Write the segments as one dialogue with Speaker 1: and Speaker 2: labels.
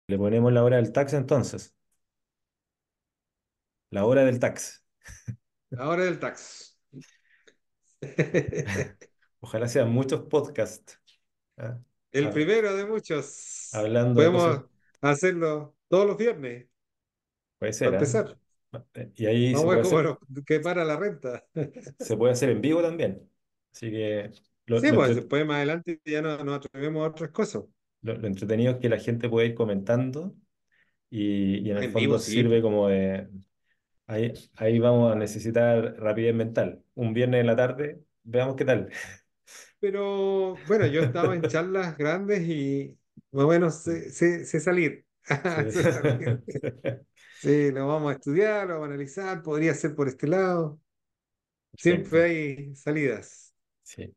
Speaker 1: Le ponemos la hora del tax entonces. La hora del tax.
Speaker 2: La hora del tax.
Speaker 1: Ojalá sean muchos podcasts. ¿Ah?
Speaker 2: El
Speaker 1: Ah,
Speaker 2: primero de muchos.
Speaker 1: hablando de cosas.
Speaker 2: Podemos hacerlo todos los viernes,
Speaker 1: Puede
Speaker 2: para
Speaker 1: ser, ¿ah?
Speaker 2: empezar.
Speaker 1: Y ahí
Speaker 2: Vamos a ver cómo nos que para la renta.
Speaker 1: se puede hacer en vivo también. Así que
Speaker 2: Sí, pues después más adelante ya nos atrevemos a otras cosas.
Speaker 1: lo entretenido es que la gente puede ir comentando y en el
Speaker 2: En vivo
Speaker 1: fondo
Speaker 2: sí,
Speaker 1: sirve
Speaker 2: pues.
Speaker 1: como de. Ahí vamos a necesitar rapidez mental. Un viernes en la tarde, veamos qué tal.
Speaker 2: Pero bueno, yo he estado en charlas grandes y más o menos sé salir.
Speaker 1: Sí.
Speaker 2: Sé salir. Sí, lo vamos a estudiar, lo vamos a analizar, podría ser por este lado. Siempre
Speaker 1: Perfecto.
Speaker 2: hay salidas.
Speaker 1: Sí.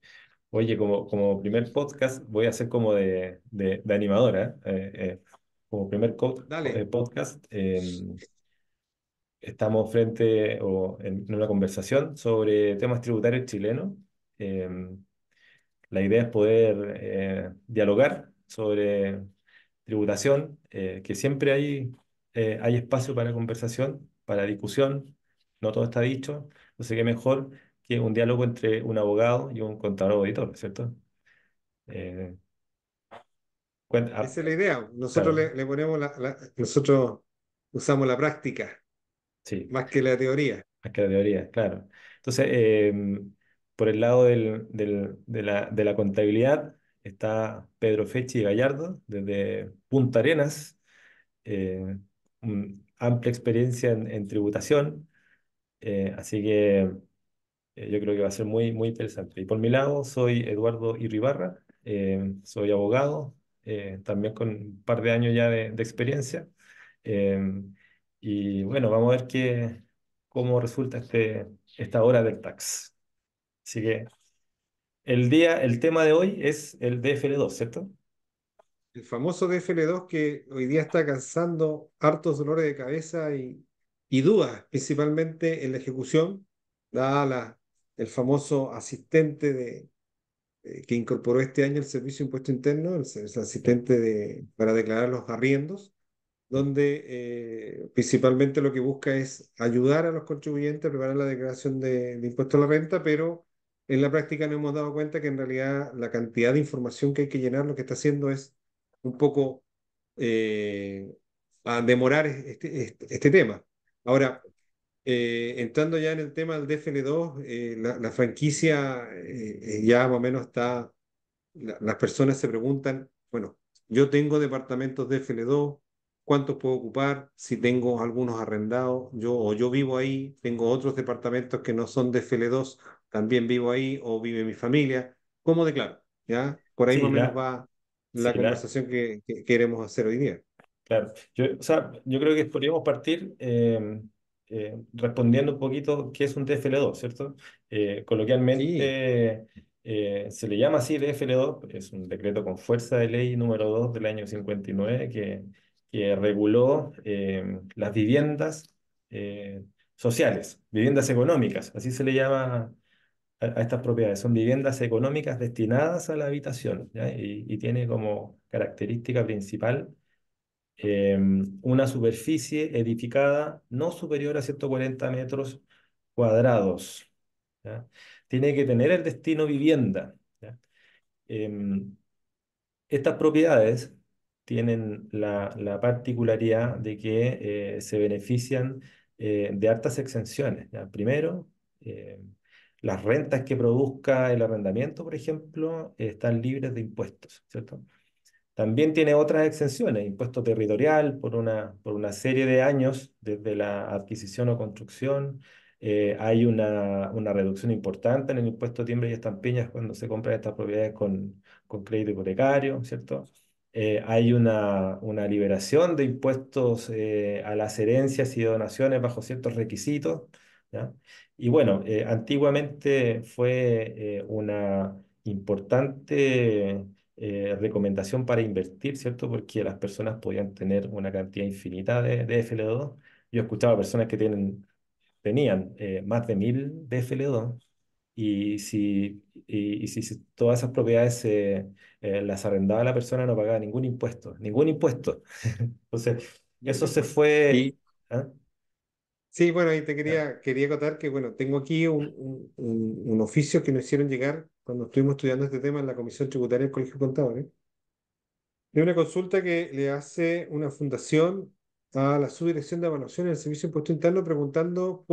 Speaker 1: Oye, como primer podcast, voy a hacer como de animadora. Como primer
Speaker 2: Dale.
Speaker 1: podcast, estamos frente o en una conversación sobre temas tributarios chilenos. Eh, la idea es poder dialogar sobre tributación, que siempre hay espacio para conversación, para discusión, no todo está dicho. No sé qué mejor que un diálogo entre un abogado y un contador auditor, ¿cierto? Eh,
Speaker 2: Esa es la idea. Nosotros
Speaker 1: claro,
Speaker 2: le ponemos nosotros usamos la práctica
Speaker 1: sí,
Speaker 2: más que la teoría.
Speaker 1: más que la teoría, claro. Entonces, por el lado de la contabilidad está Pedro Fechi Gallardo, desde Punta Arenas, eh, amplia experiencia en tributación, así que yo creo que va a ser muy, muy interesante. Y por mi lado, soy Eduardo Irribarra, soy abogado, también con un par de años ya de experiencia. Eh, y bueno, vamos a ver cómo resulta esta hora del tax. Así que el tema de hoy es el DFL2, ¿cierto?
Speaker 2: El famoso DFL2 que hoy día está causando hartos dolores de cabeza y dudas, principalmente en la ejecución, dada el famoso asistente que incorporó este año el Servicio de Impuesto Interno, el asistente para declarar los arriendos, donde principalmente lo que busca es ayudar a los contribuyentes a preparar la declaración de impuesto a la renta, pero en la práctica nos hemos dado cuenta que en realidad la cantidad de información que hay que llenar lo que está haciendo es un poco a demorar este tema. Ahora, entrando ya en el tema del DFL2, la franquicia ya más o menos está, las personas se preguntan, bueno, yo tengo departamentos DFL2, ¿cuántos puedo ocupar? Si tengo algunos arrendados, yo vivo ahí, tengo otros departamentos que no son DFL2, también vivo ahí o vive mi familia, ¿cómo declaro? ¿Ya? Por ahí más
Speaker 1: Sí,
Speaker 2: o menos va
Speaker 1: sí,
Speaker 2: la conversación que queremos hacer hoy día.
Speaker 1: claro. O sea, yo creo que podríamos partir respondiendo un poquito qué es un TFL2, ¿cierto?
Speaker 2: Sí,
Speaker 1: Coloquialmente se le llama así TFL2, es un decreto con fuerza de ley número 2 del año 59 que reguló las viviendas sociales, viviendas económicas, así se le llama a estas propiedades. Son viviendas económicas destinadas a la habitación, ¿ya? Y tiene como característica principal una superficie edificada no superior a 140 metros cuadrados. ¿Ya? Tiene que tener el destino vivienda. ¿Ya? Em, Estas propiedades tienen la particularidad de que se benefician de hartas exenciones. ¿Ya? Primero, las rentas que produzca el arrendamiento, por ejemplo, están libres de impuestos, ¿cierto? También tiene otras exenciones, impuesto territorial por una serie de años desde la adquisición o construcción. Hay una reducción importante en el impuesto a timbre y estampillas cuando se compran estas propiedades con crédito hipotecario, ¿cierto? Hay una liberación de impuestos a las herencias y donaciones bajo ciertos requisitos, ¿ya? Y bueno, antiguamente fue una importante recomendación para invertir, ¿cierto? Porque las personas podían tener una cantidad infinita de FL2. Yo he escuchado a personas que tenían más de 1000 de FL2 y si todas esas propiedades las arrendaba la persona, no pagaba ningún impuesto, ningún impuesto. Entonces, eso se fue.
Speaker 2: Y
Speaker 1: ¿Ah?
Speaker 2: sí, bueno, y te
Speaker 1: Ya.
Speaker 2: quería contar que, bueno, tengo aquí un oficio que nos hicieron llegar cuando estuvimos estudiando este tema en la Comisión Tributaria del Colegio de Contadores, de una consulta que le hace una fundación a la Subdirección de Evaluación del Servicio de Impuesto Interno preguntando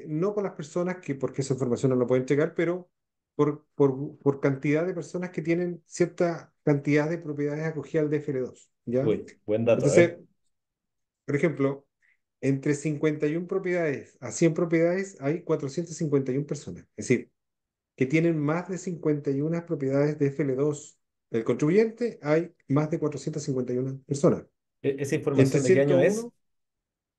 Speaker 2: no por las personas, porque esa información no la pueden entregar, pero por cantidad de personas que tienen cierta cantidad de propiedades acogidas al DFL2, ¿ya?
Speaker 1: Uy, buen dato, a
Speaker 2: Entonces,
Speaker 1: ver.
Speaker 2: por ejemplo, entre 51 propiedades a 100 propiedades hay 451 personas. Es decir, que tienen más de 51 propiedades de FL2 del contribuyente, hay más de 451 personas.
Speaker 1: ¿Esa
Speaker 2: Entre
Speaker 1: información de qué año es?
Speaker 2: 101,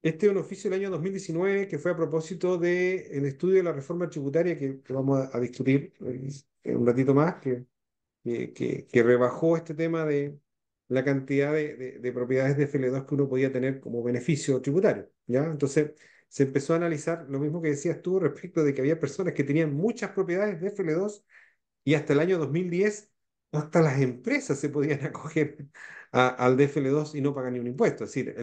Speaker 2: este es un oficio del año 2019 que fue a propósito del estudio de la reforma tributaria que vamos a discutir en un ratito más, que rebajó este tema de la cantidad de propiedades de FL2 que uno podía tener como beneficio tributario, ¿ya? Entonces, se empezó a analizar lo mismo que decías tú respecto de que había personas que tenían muchas propiedades de FL2 y hasta el año 2010 hasta las empresas se podían acoger al DFL2 y no pagar ni un impuesto. Es decir,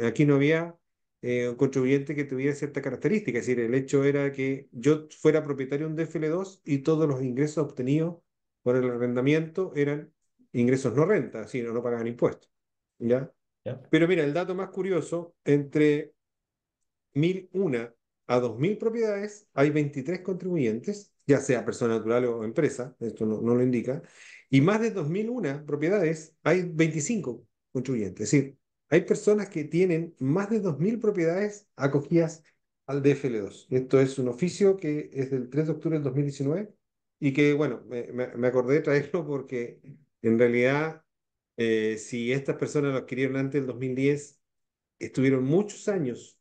Speaker 2: aquí no había un contribuyente que tuviera cierta característica. Es decir, el hecho era que yo fuera propietario de un DFL2 y todos los ingresos obtenidos por el arrendamiento eran ingresos no renta, es decir, no pagaban impuestos. ¿Ya?
Speaker 1: ¿Ya?
Speaker 2: Pero mira, el dato más curioso, entre 1001 a 2000 propiedades, hay 23 contribuyentes, ya sea persona natural o empresa, esto no lo indica, y más de 2001 propiedades, hay 25 contribuyentes. Es decir, hay personas que tienen más de 2000 propiedades acogidas al DFL2. Esto es un oficio que es del 3 de octubre del 2019 y que, bueno, me acordé de traerlo porque en realidad, si estas personas lo adquirieron antes del 2010, estuvieron muchos años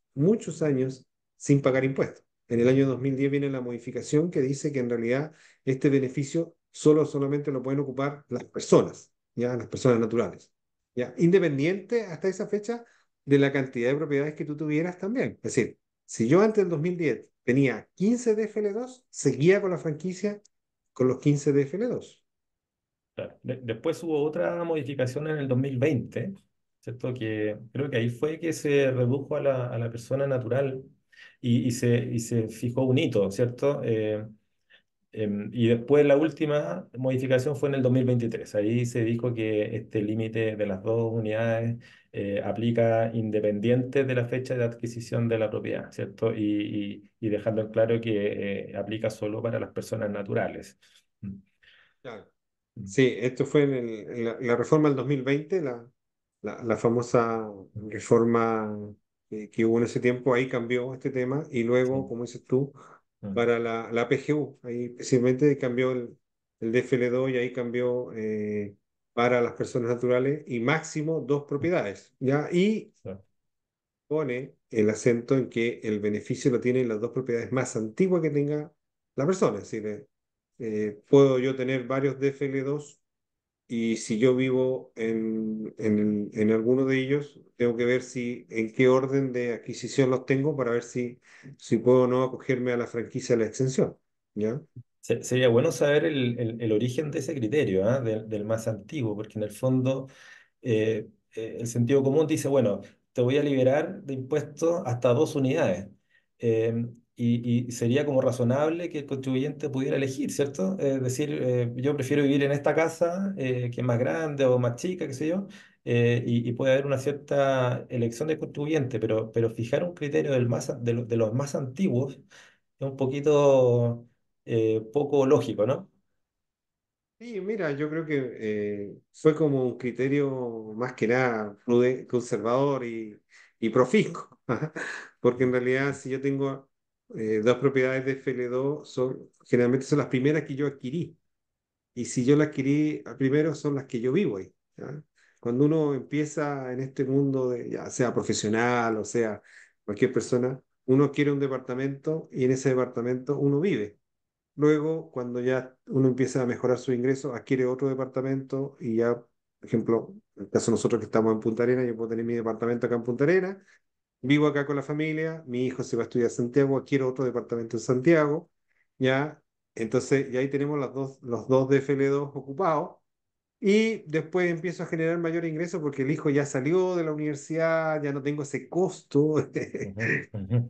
Speaker 2: sin pagar impuestos. En el año 2010 viene la modificación que dice que en realidad este beneficio solamente lo pueden ocupar las personas, ya las personas naturales, ya independiente hasta esa fecha de la cantidad de propiedades que tú tuvieras también. Es decir, si yo antes del 2010 tenía 15 DFL2, seguía con la franquicia con los 15 DFL2.
Speaker 1: Claro. Después hubo otra modificación en el 2020, ¿cierto? Que creo que ahí fue que se redujo a la persona natural y se fijó un hito, ¿cierto? Y después la última modificación fue en el 2023. Ahí se dijo que este límite de las dos unidades aplica independiente de la fecha de adquisición de la propiedad, ¿cierto? Y dejando en claro que aplica solo para las personas naturales. Mm,
Speaker 2: Claro.
Speaker 1: mm,
Speaker 2: Sí, esto fue en la reforma del 2020, la famosa reforma que hubo en ese tiempo, ahí cambió este tema y luego,
Speaker 1: sí.
Speaker 2: como dices tú,
Speaker 1: Mm.
Speaker 2: para la PGU, ahí precisamente cambió el DFL2 y ahí cambió para las personas naturales y máximo dos propiedades, ¿ya? Y
Speaker 1: Sí.
Speaker 2: pone el acento en que el beneficio lo tienen las dos propiedades más antiguas que tenga la persona, es decir, puedo yo tener varios DFL2 y si yo vivo en alguno de ellos, tengo que ver en qué orden de adquisición los tengo para ver si puedo o no acogerme a la franquicia de la extensión. ¿Ya?
Speaker 1: Sería bueno saber el origen de ese criterio, ¿ah? Del más antiguo, porque en el fondo el sentido común dice, bueno, te voy a liberar de impuestos hasta dos unidades. Y sería como razonable que el contribuyente pudiera elegir, ¿cierto? Es decir, yo prefiero vivir en esta casa que es más grande o más chica, qué sé yo, y puede haber una cierta elección de contribuyente, pero fijar un criterio de los más antiguos es un poquito poco lógico, ¿no?
Speaker 2: Sí, mira, yo creo que fue como un criterio más que nada conservador y profisco, porque en realidad si yo tengo dos propiedades de FL2, generalmente son las primeras que yo adquirí. Y si yo la adquirí primero, son las que yo vivo ahí. ¿Ya? Cuando uno empieza en este mundo, ya sea profesional o sea cualquier persona, uno quiere un departamento y en ese departamento uno vive. Luego, cuando ya uno empieza a mejorar su ingreso, adquiere otro departamento y ya, por ejemplo, en el caso de nosotros que estamos en Punta Arenas, yo puedo tener mi departamento acá en Punta Arenas, vivo acá con la familia, mi hijo se va a estudiar a Santiago, adquiero otro departamento en Santiago, ya. Entonces, y ahí tenemos los dos DFL2 ocupados. Y después empiezo a generar mayor ingreso porque el hijo ya salió de la universidad, ya no tengo ese costo
Speaker 1: Ujú, ujú.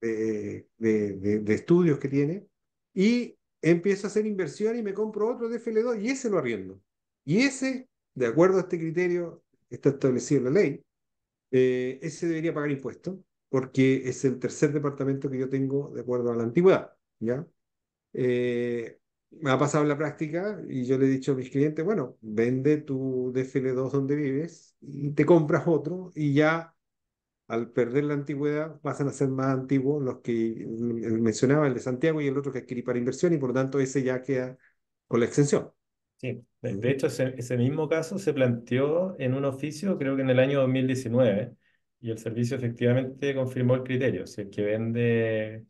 Speaker 2: de estudios que tiene. Y empiezo a hacer inversión y me compro otro DFL2 y ese lo arriendo. Y ese, de acuerdo a este criterio que está establecido en la ley, ese debería pagar impuestos porque es el tercer departamento que yo tengo de acuerdo a la antigüedad, ¿ya? Me ha pasado en la práctica y yo le he dicho a mis clientes, bueno, vende tu DFL2 donde vives y te compras otro y ya al perder la antigüedad pasan a ser más antiguos los que mencionaba, el de Santiago y el otro que adquirí para inversión y por lo tanto ese ya queda con la exención.
Speaker 1: Sí, de
Speaker 2: Ujú.
Speaker 1: hecho ese mismo caso se planteó en un oficio, creo que en el año 2019, y el servicio efectivamente confirmó el criterio. Si el que vende,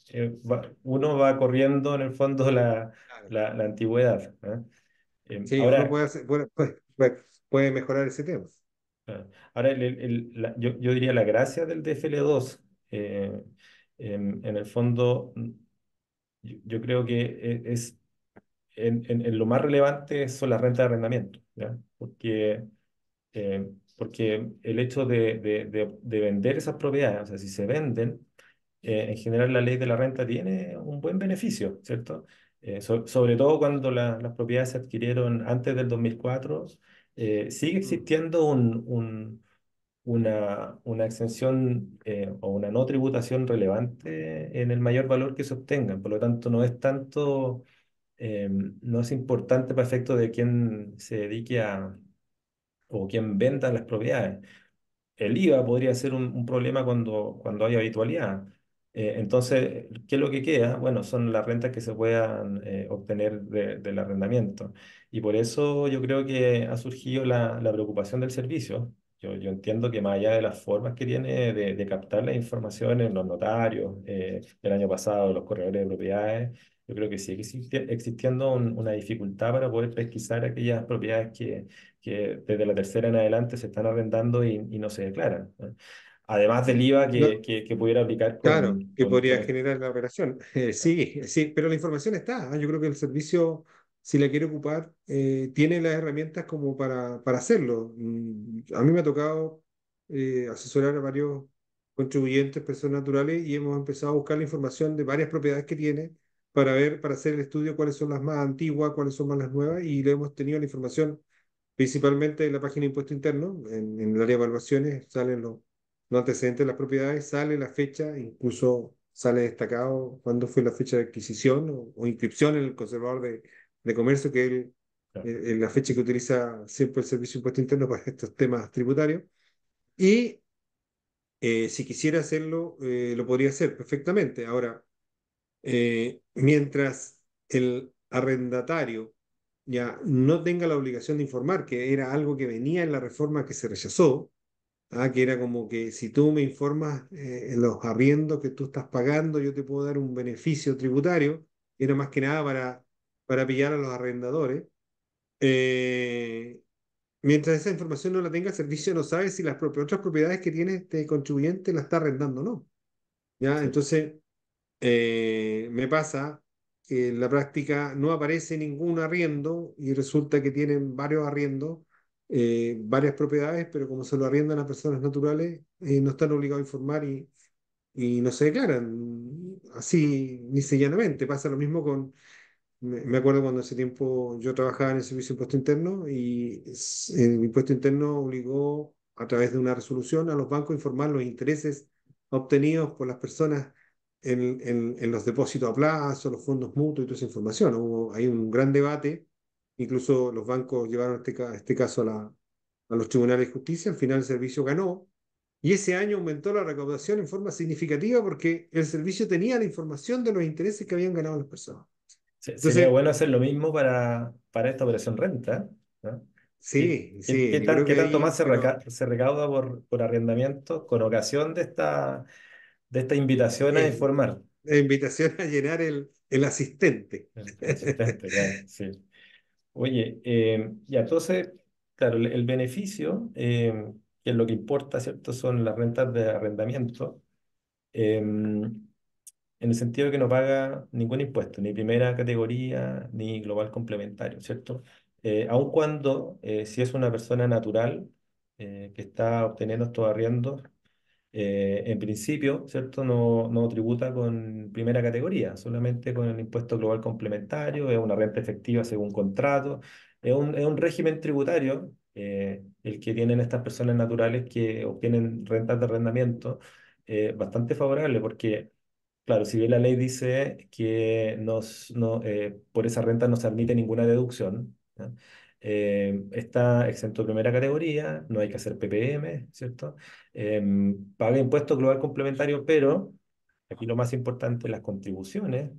Speaker 1: uno va corriendo en el fondo
Speaker 2: Claro.
Speaker 1: la antigüedad. ¿Eh?
Speaker 2: Sí, uno
Speaker 1: Ahora,
Speaker 2: puede, puede mejorar ese tema.
Speaker 1: ahora yo diría la gracia del DFL2, en el fondo, yo creo que es en lo más relevante son las rentas de arrendamiento, ¿ya? Porque el hecho de vender esas propiedades, o sea, si se venden, en general la ley de la renta tiene un buen beneficio, ¿cierto? Sobre todo cuando las propiedades se adquirieron antes del 2004, sigue
Speaker 2: Mm.
Speaker 1: existiendo una exención o una no tributación relevante en el mayor valor que se obtengan. Por lo tanto, no es tanto, no es importante para efecto de quién se dedique a o quien venda las propiedades. El IVA podría ser un problema cuando hay habitualidad. Entonces, ¿qué es lo que queda? Bueno, son las rentas que se puedan obtener del arrendamiento. Y por eso yo creo que ha surgido la preocupación del servicio. Yo entiendo que más allá de las formas que tiene de captar las informaciones, los notarios, el año pasado, los corredores de propiedades, yo creo que sigue existiendo una dificultad para poder pesquisar aquellas propiedades que desde la tercera en adelante se están arrendando y no se declaran, ¿no? Además del IVA
Speaker 2: No,
Speaker 1: que pudiera aplicar
Speaker 2: claro, que
Speaker 1: con
Speaker 2: podría generar la operación. Sí, sí, pero la información está. Yo creo que el servicio, si la quiere ocupar, tiene las herramientas como para hacerlo. A mí me ha tocado asesorar a varios contribuyentes, personas naturales, y hemos empezado a buscar la información de varias propiedades que tiene para ver, para hacer el estudio cuáles son las más antiguas, cuáles son más las nuevas, y le hemos tenido la información principalmente en la página de impuesto interno, en el área de evaluaciones, salen los antecedentes de las propiedades, sale la fecha, incluso sale destacado cuándo fue la fecha de adquisición o inscripción en el conservador de comercio, que es
Speaker 1: claro,
Speaker 2: la fecha que utiliza siempre el Servicio de Impuesto Interno para estos temas tributarios. Y si quisiera hacerlo, lo podría hacer perfectamente. Ahora, mientras el arrendatario ya no tenga la obligación de informar, que era algo que venía en la reforma que se rechazó, que era como que si tú me informas en los arriendos que tú estás pagando, yo te puedo dar un beneficio tributario, era más que nada para pillar a los arrendadores. Eh, Mientras esa información no la tenga, el servicio no sabe si las otras propiedades que tiene este contribuyente la está arrendando o no. ¿Ya?
Speaker 1: sí,
Speaker 2: Entonces, me pasa que en la práctica no aparece ningún arriendo y resulta que tienen varios arriendos, varias propiedades, pero como se lo arriendan a personas naturales, no están obligados a informar y no se declaran así ni llanamente. Pasa lo mismo con, me acuerdo cuando hace tiempo yo trabajaba en el Servicio de Impuesto Interno y el Impuesto Interno obligó a través de una resolución a los bancos a informar los intereses obtenidos por las personas en los depósitos a plazo, los fondos mutuos y toda esa información. Hay un gran debate, incluso los bancos llevaron este caso a los tribunales de justicia, al final el servicio ganó y ese año aumentó la recaudación en forma significativa porque el servicio tenía la información de los intereses que habían ganado las personas.
Speaker 1: sería
Speaker 2: Entonces,
Speaker 1: bueno hacer lo mismo para esta operación renta, ¿no?
Speaker 2: sí, sí, yo creo
Speaker 1: Qué
Speaker 2: que
Speaker 1: tanto más
Speaker 2: ahí, pero
Speaker 1: se recauda por arrendamiento con ocasión de esta invitación a
Speaker 2: es
Speaker 1: informar?
Speaker 2: la invitación a llenar el asistente.
Speaker 1: El asistente, claro, sí. Oye, ya entonces, claro, el beneficio, que es lo que importa, ¿cierto? Son las rentas de arrendamiento. en el sentido de que no paga ningún impuesto, ni primera categoría, ni global complementario, ¿cierto? Aun cuando, si es una persona natural que está obteniendo estos arriendos, en principio, ¿cierto? No tributa con primera categoría, solamente con el impuesto global complementario, es una renta efectiva según contrato, es un régimen tributario el que tienen estas personas naturales que obtienen rentas de arrendamiento bastante favorable porque claro, si bien la ley dice que por esa renta no se admite ninguna deducción, ¿ya? Está exento de primera categoría, no hay que hacer PPM, ¿cierto? Paga impuesto global complementario, pero aquí lo más importante, las contribuciones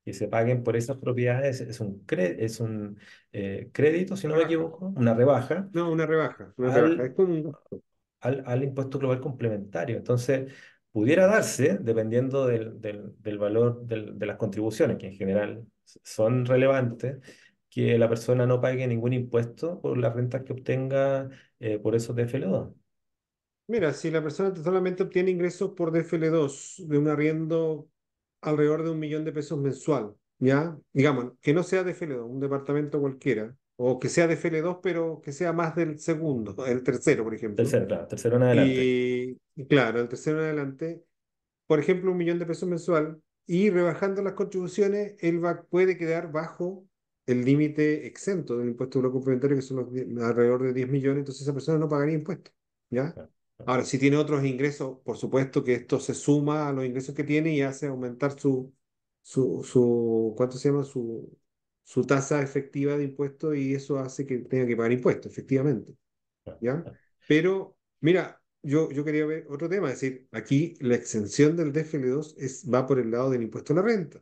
Speaker 1: que se paguen por esas propiedades es un crédito, si no me
Speaker 2: Rebaja.
Speaker 1: equivoco, una rebaja
Speaker 2: No, una rebaja, una rebaja. Es
Speaker 1: al
Speaker 2: como un gasto.
Speaker 1: al impuesto global complementario. Entonces, pudiera darse, dependiendo del valor de las contribuciones, que en general son relevantes, que la persona no pague ningún impuesto por las rentas que obtenga por esos DFL2.
Speaker 2: Mira, si la persona solamente obtiene ingresos por DFL2 de un arriendo alrededor de 1 millón de pesos mensual, ¿ya? Digamos, que no sea DFL2, un departamento cualquiera, o que sea DFL2, pero que sea más del segundo, el tercero, por ejemplo.
Speaker 1: Tercero, claro, tercero en adelante.
Speaker 2: Y claro, el tercero en adelante, por ejemplo, 1 millón de pesos mensual, y rebajando las contribuciones, puede quedar bajo el límite exento del impuesto de lo complementario, que son alrededor de 10 millones, entonces esa persona no pagaría impuestos, ¿ya?
Speaker 1: Claro, claro,
Speaker 2: Ahora, si tiene otros ingresos, por supuesto que esto se suma a los ingresos que tiene y hace aumentar ¿cuánto se llama? Su tasa efectiva de impuestos y eso hace que tenga que pagar impuestos, efectivamente.
Speaker 1: claro,
Speaker 2: ¿Ya?
Speaker 1: claro.
Speaker 2: Pero, mira, yo quería ver otro tema, es decir, aquí la exención del DFL2 va por el lado del impuesto a la renta,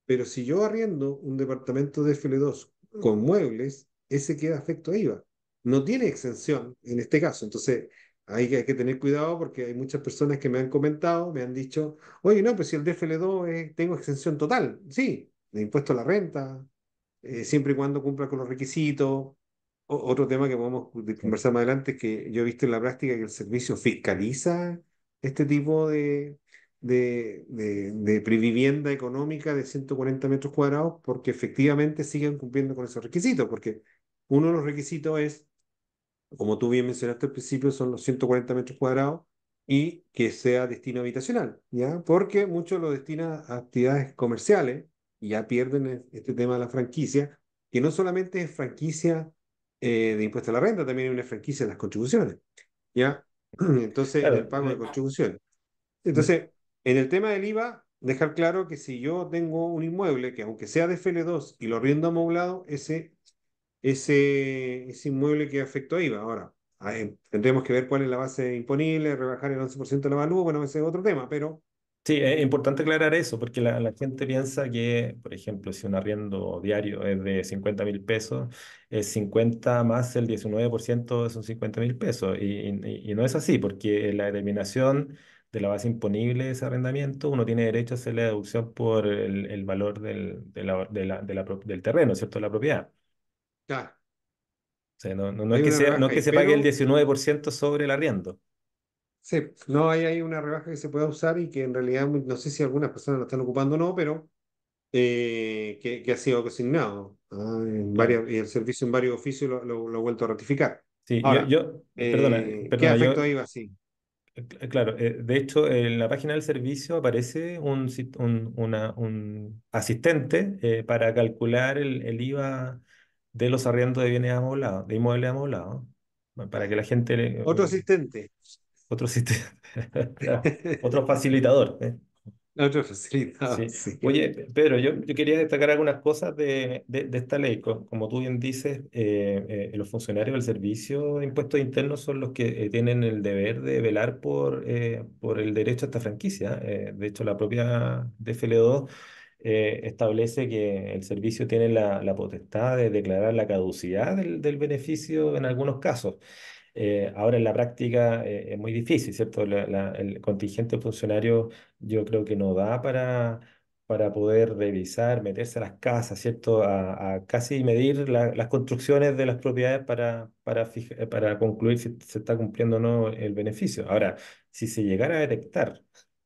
Speaker 2: pero si yo arriendo un departamento DFL2 con muebles, ese queda afecto a IVA. No tiene exención en este caso, entonces hay que tener cuidado porque hay muchas personas que me han comentado, me han dicho, oye, no, pues si el DFL2 tengo exención total, sí, de impuesto a la renta, siempre y cuando cumpla con los requisitos. Otro tema que podemos
Speaker 1: Sí.
Speaker 2: conversar más adelante es que yo he visto en la práctica que el servicio fiscaliza este tipo de previvienda económica de 140 metros cuadrados porque efectivamente siguen cumpliendo con esos requisitos, porque uno de los requisitos es, como tú bien mencionaste al principio, son los 140 metros cuadrados y que sea destino habitacional, ¿ya? Porque muchos lo destinan a actividades comerciales y ya pierden este tema de la franquicia, que no solamente es franquicia de impuesto a la renta, también hay una franquicia de las contribuciones, ¿ya? Entonces, del
Speaker 1: Claro,
Speaker 2: pago de contribuciones. Entonces, en el tema del IVA, dejar claro que si yo tengo un inmueble que aunque sea de FL2 y lo arriendo amoblado, ese inmueble que afectó a IVA. Ahora, tendremos que ver cuál es la base imponible, rebajar el 11% de la valúa, bueno, ese es otro tema, pero
Speaker 1: sí, es importante aclarar eso, porque la gente piensa que, por ejemplo, si un arriendo diario es de 50.000 pesos, es 50 más el 19% son 50.000 pesos. Y no es así, porque en la determinación de la base imponible de ese arrendamiento, uno tiene derecho a hacer la deducción por el valor del terreno, ¿cierto? De la propiedad.
Speaker 2: claro,
Speaker 1: O sea, no es
Speaker 2: hay
Speaker 1: que
Speaker 2: una
Speaker 1: sea, no es
Speaker 2: rebaja
Speaker 1: que
Speaker 2: ahí,
Speaker 1: se pague el
Speaker 2: pero
Speaker 1: 19% sobre el arriendo.
Speaker 2: sí, no hay una rebaja que se pueda usar y que en realidad no sé si algunas personas lo están ocupando o no, pero que ha sido asignado
Speaker 1: Claro.
Speaker 2: y el servicio en varios oficios lo ha vuelto a ratificar.
Speaker 1: Sí,
Speaker 2: Ahora,
Speaker 1: perdona,
Speaker 2: ¿qué
Speaker 1: perdona,
Speaker 2: afecto a IVA? Sí.
Speaker 1: claro, de hecho, en la página del servicio aparece un asistente para calcular el IVA de los arriendos de bienes amoblados, de inmuebles amoblados, ¿no? Para que la gente,
Speaker 2: Otro asistente.
Speaker 1: otro asistente, claro, otro facilitador.
Speaker 2: Otro facilitado,
Speaker 1: Sí.
Speaker 2: sí.
Speaker 1: Oye, Pedro, yo quería destacar algunas cosas de esta ley. Como tú bien dices, los funcionarios del Servicio de Impuestos Internos son los que tienen el deber de velar por el derecho a esta franquicia. De hecho, la propia DFL2 establece que el servicio tiene la potestad de declarar la caducidad del beneficio en algunos casos. Ahora en la práctica es muy difícil, ¿cierto? El contingente de funcionarios yo creo que no da para poder revisar, meterse a las casas, ¿cierto? A casi medir las construcciones de las propiedades para concluir si se está cumpliendo o no el beneficio. Ahora, si se llegara a detectar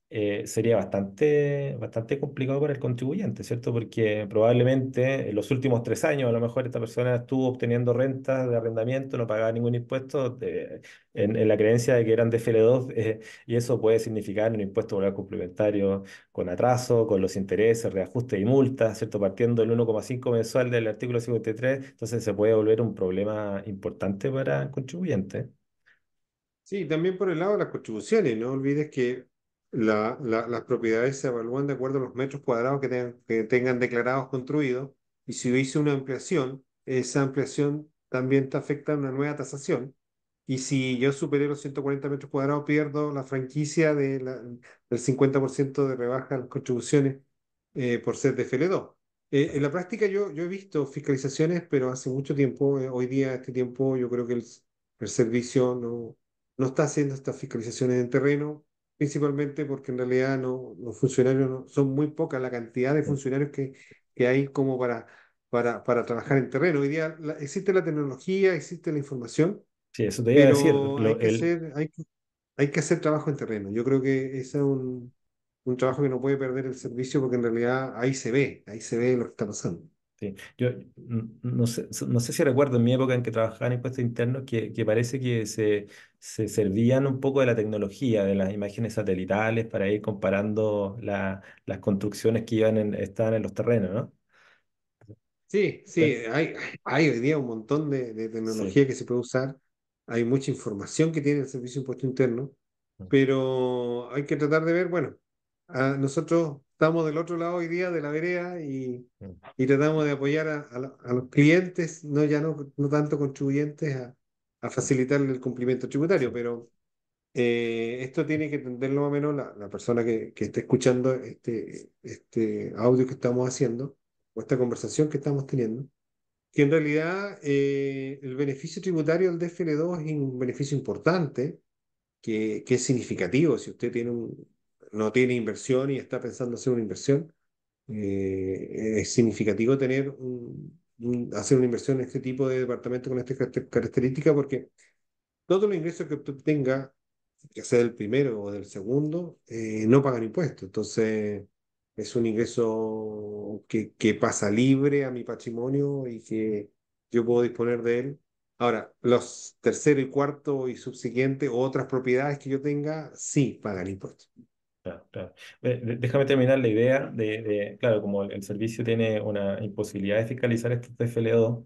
Speaker 1: sería bastante complicado para el contribuyente, ¿cierto? Porque probablemente en los últimos 3 años a lo mejor esta persona estuvo obteniendo rentas de arrendamiento, no pagaba ningún impuesto en la creencia de que eran de FL2, y eso puede significar un impuesto laboral complementario con atraso, con los intereses, reajuste y multas, ¿cierto? Partiendo del 1,5 mensual del artículo 53, entonces se puede volver un problema importante para el contribuyente.
Speaker 2: Sí, también por el lado de las contribuciones. No olvides que las propiedades se evalúan de acuerdo a los metros cuadrados que tengan declarados construidos. Y si yo hice una ampliación, esa ampliación también te afecta a una nueva tasación. Y si yo superé los 140 metros cuadrados, pierdo la franquicia del 50% de rebaja en las contribuciones por ser de FL2. En la práctica yo he visto fiscalizaciones, pero hace mucho tiempo. Hoy día, este tiempo, yo creo que el servicio no está haciendo estas fiscalizaciones en terreno, principalmente porque en realidad los funcionarios son muy pocas la cantidad de funcionarios que hay como para trabajar en terreno. Hoy día existe la tecnología, existe la información,
Speaker 1: Sí, eso te iba a decir.
Speaker 2: pero hay que hacer trabajo en terreno. Yo creo que ese es un trabajo que no puede perder el servicio porque en realidad ahí se ve lo que está pasando.
Speaker 1: Sí. Yo no sé si recuerdo en mi época en que trabajaba en impuestos internos que parece que se servían un poco de la tecnología, de las imágenes satelitales para ir comparando las construcciones que estaban en los terrenos, ¿no?
Speaker 2: Sí, sí,
Speaker 1: Pe-
Speaker 2: hay hoy día un montón de
Speaker 1: Sí.
Speaker 2: tecnología que se puede usar, hay mucha información que tiene el Servicio de Impuesto Interno, pero hay que tratar de ver, bueno, nosotros estamos del otro lado hoy día de la vereda y tratamos de apoyar a los clientes, no tanto contribuyentes, a facilitarle el cumplimiento tributario,
Speaker 1: Sí.
Speaker 2: pero esto tiene que entenderlo más o menos la persona que esté escuchando este audio que estamos haciendo o esta conversación que estamos teniendo, que en realidad el beneficio tributario del DFL2 es un beneficio importante, que es significativo. Si usted no tiene inversión y está pensando hacer una inversión, es significativo hacer una inversión en este tipo de departamento con estas características porque todos los ingresos que usted obtenga, ya sea del primero o del segundo, no pagan impuestos. Entonces, es un ingreso que pasa libre a mi patrimonio y que yo puedo disponer de él. Ahora, los tercero y cuarto y subsiguiente o otras propiedades que yo tenga, sí pagan impuestos.
Speaker 1: Claro, claro. Déjame terminar la idea claro, como el servicio tiene una imposibilidad de fiscalizar estos TFL2,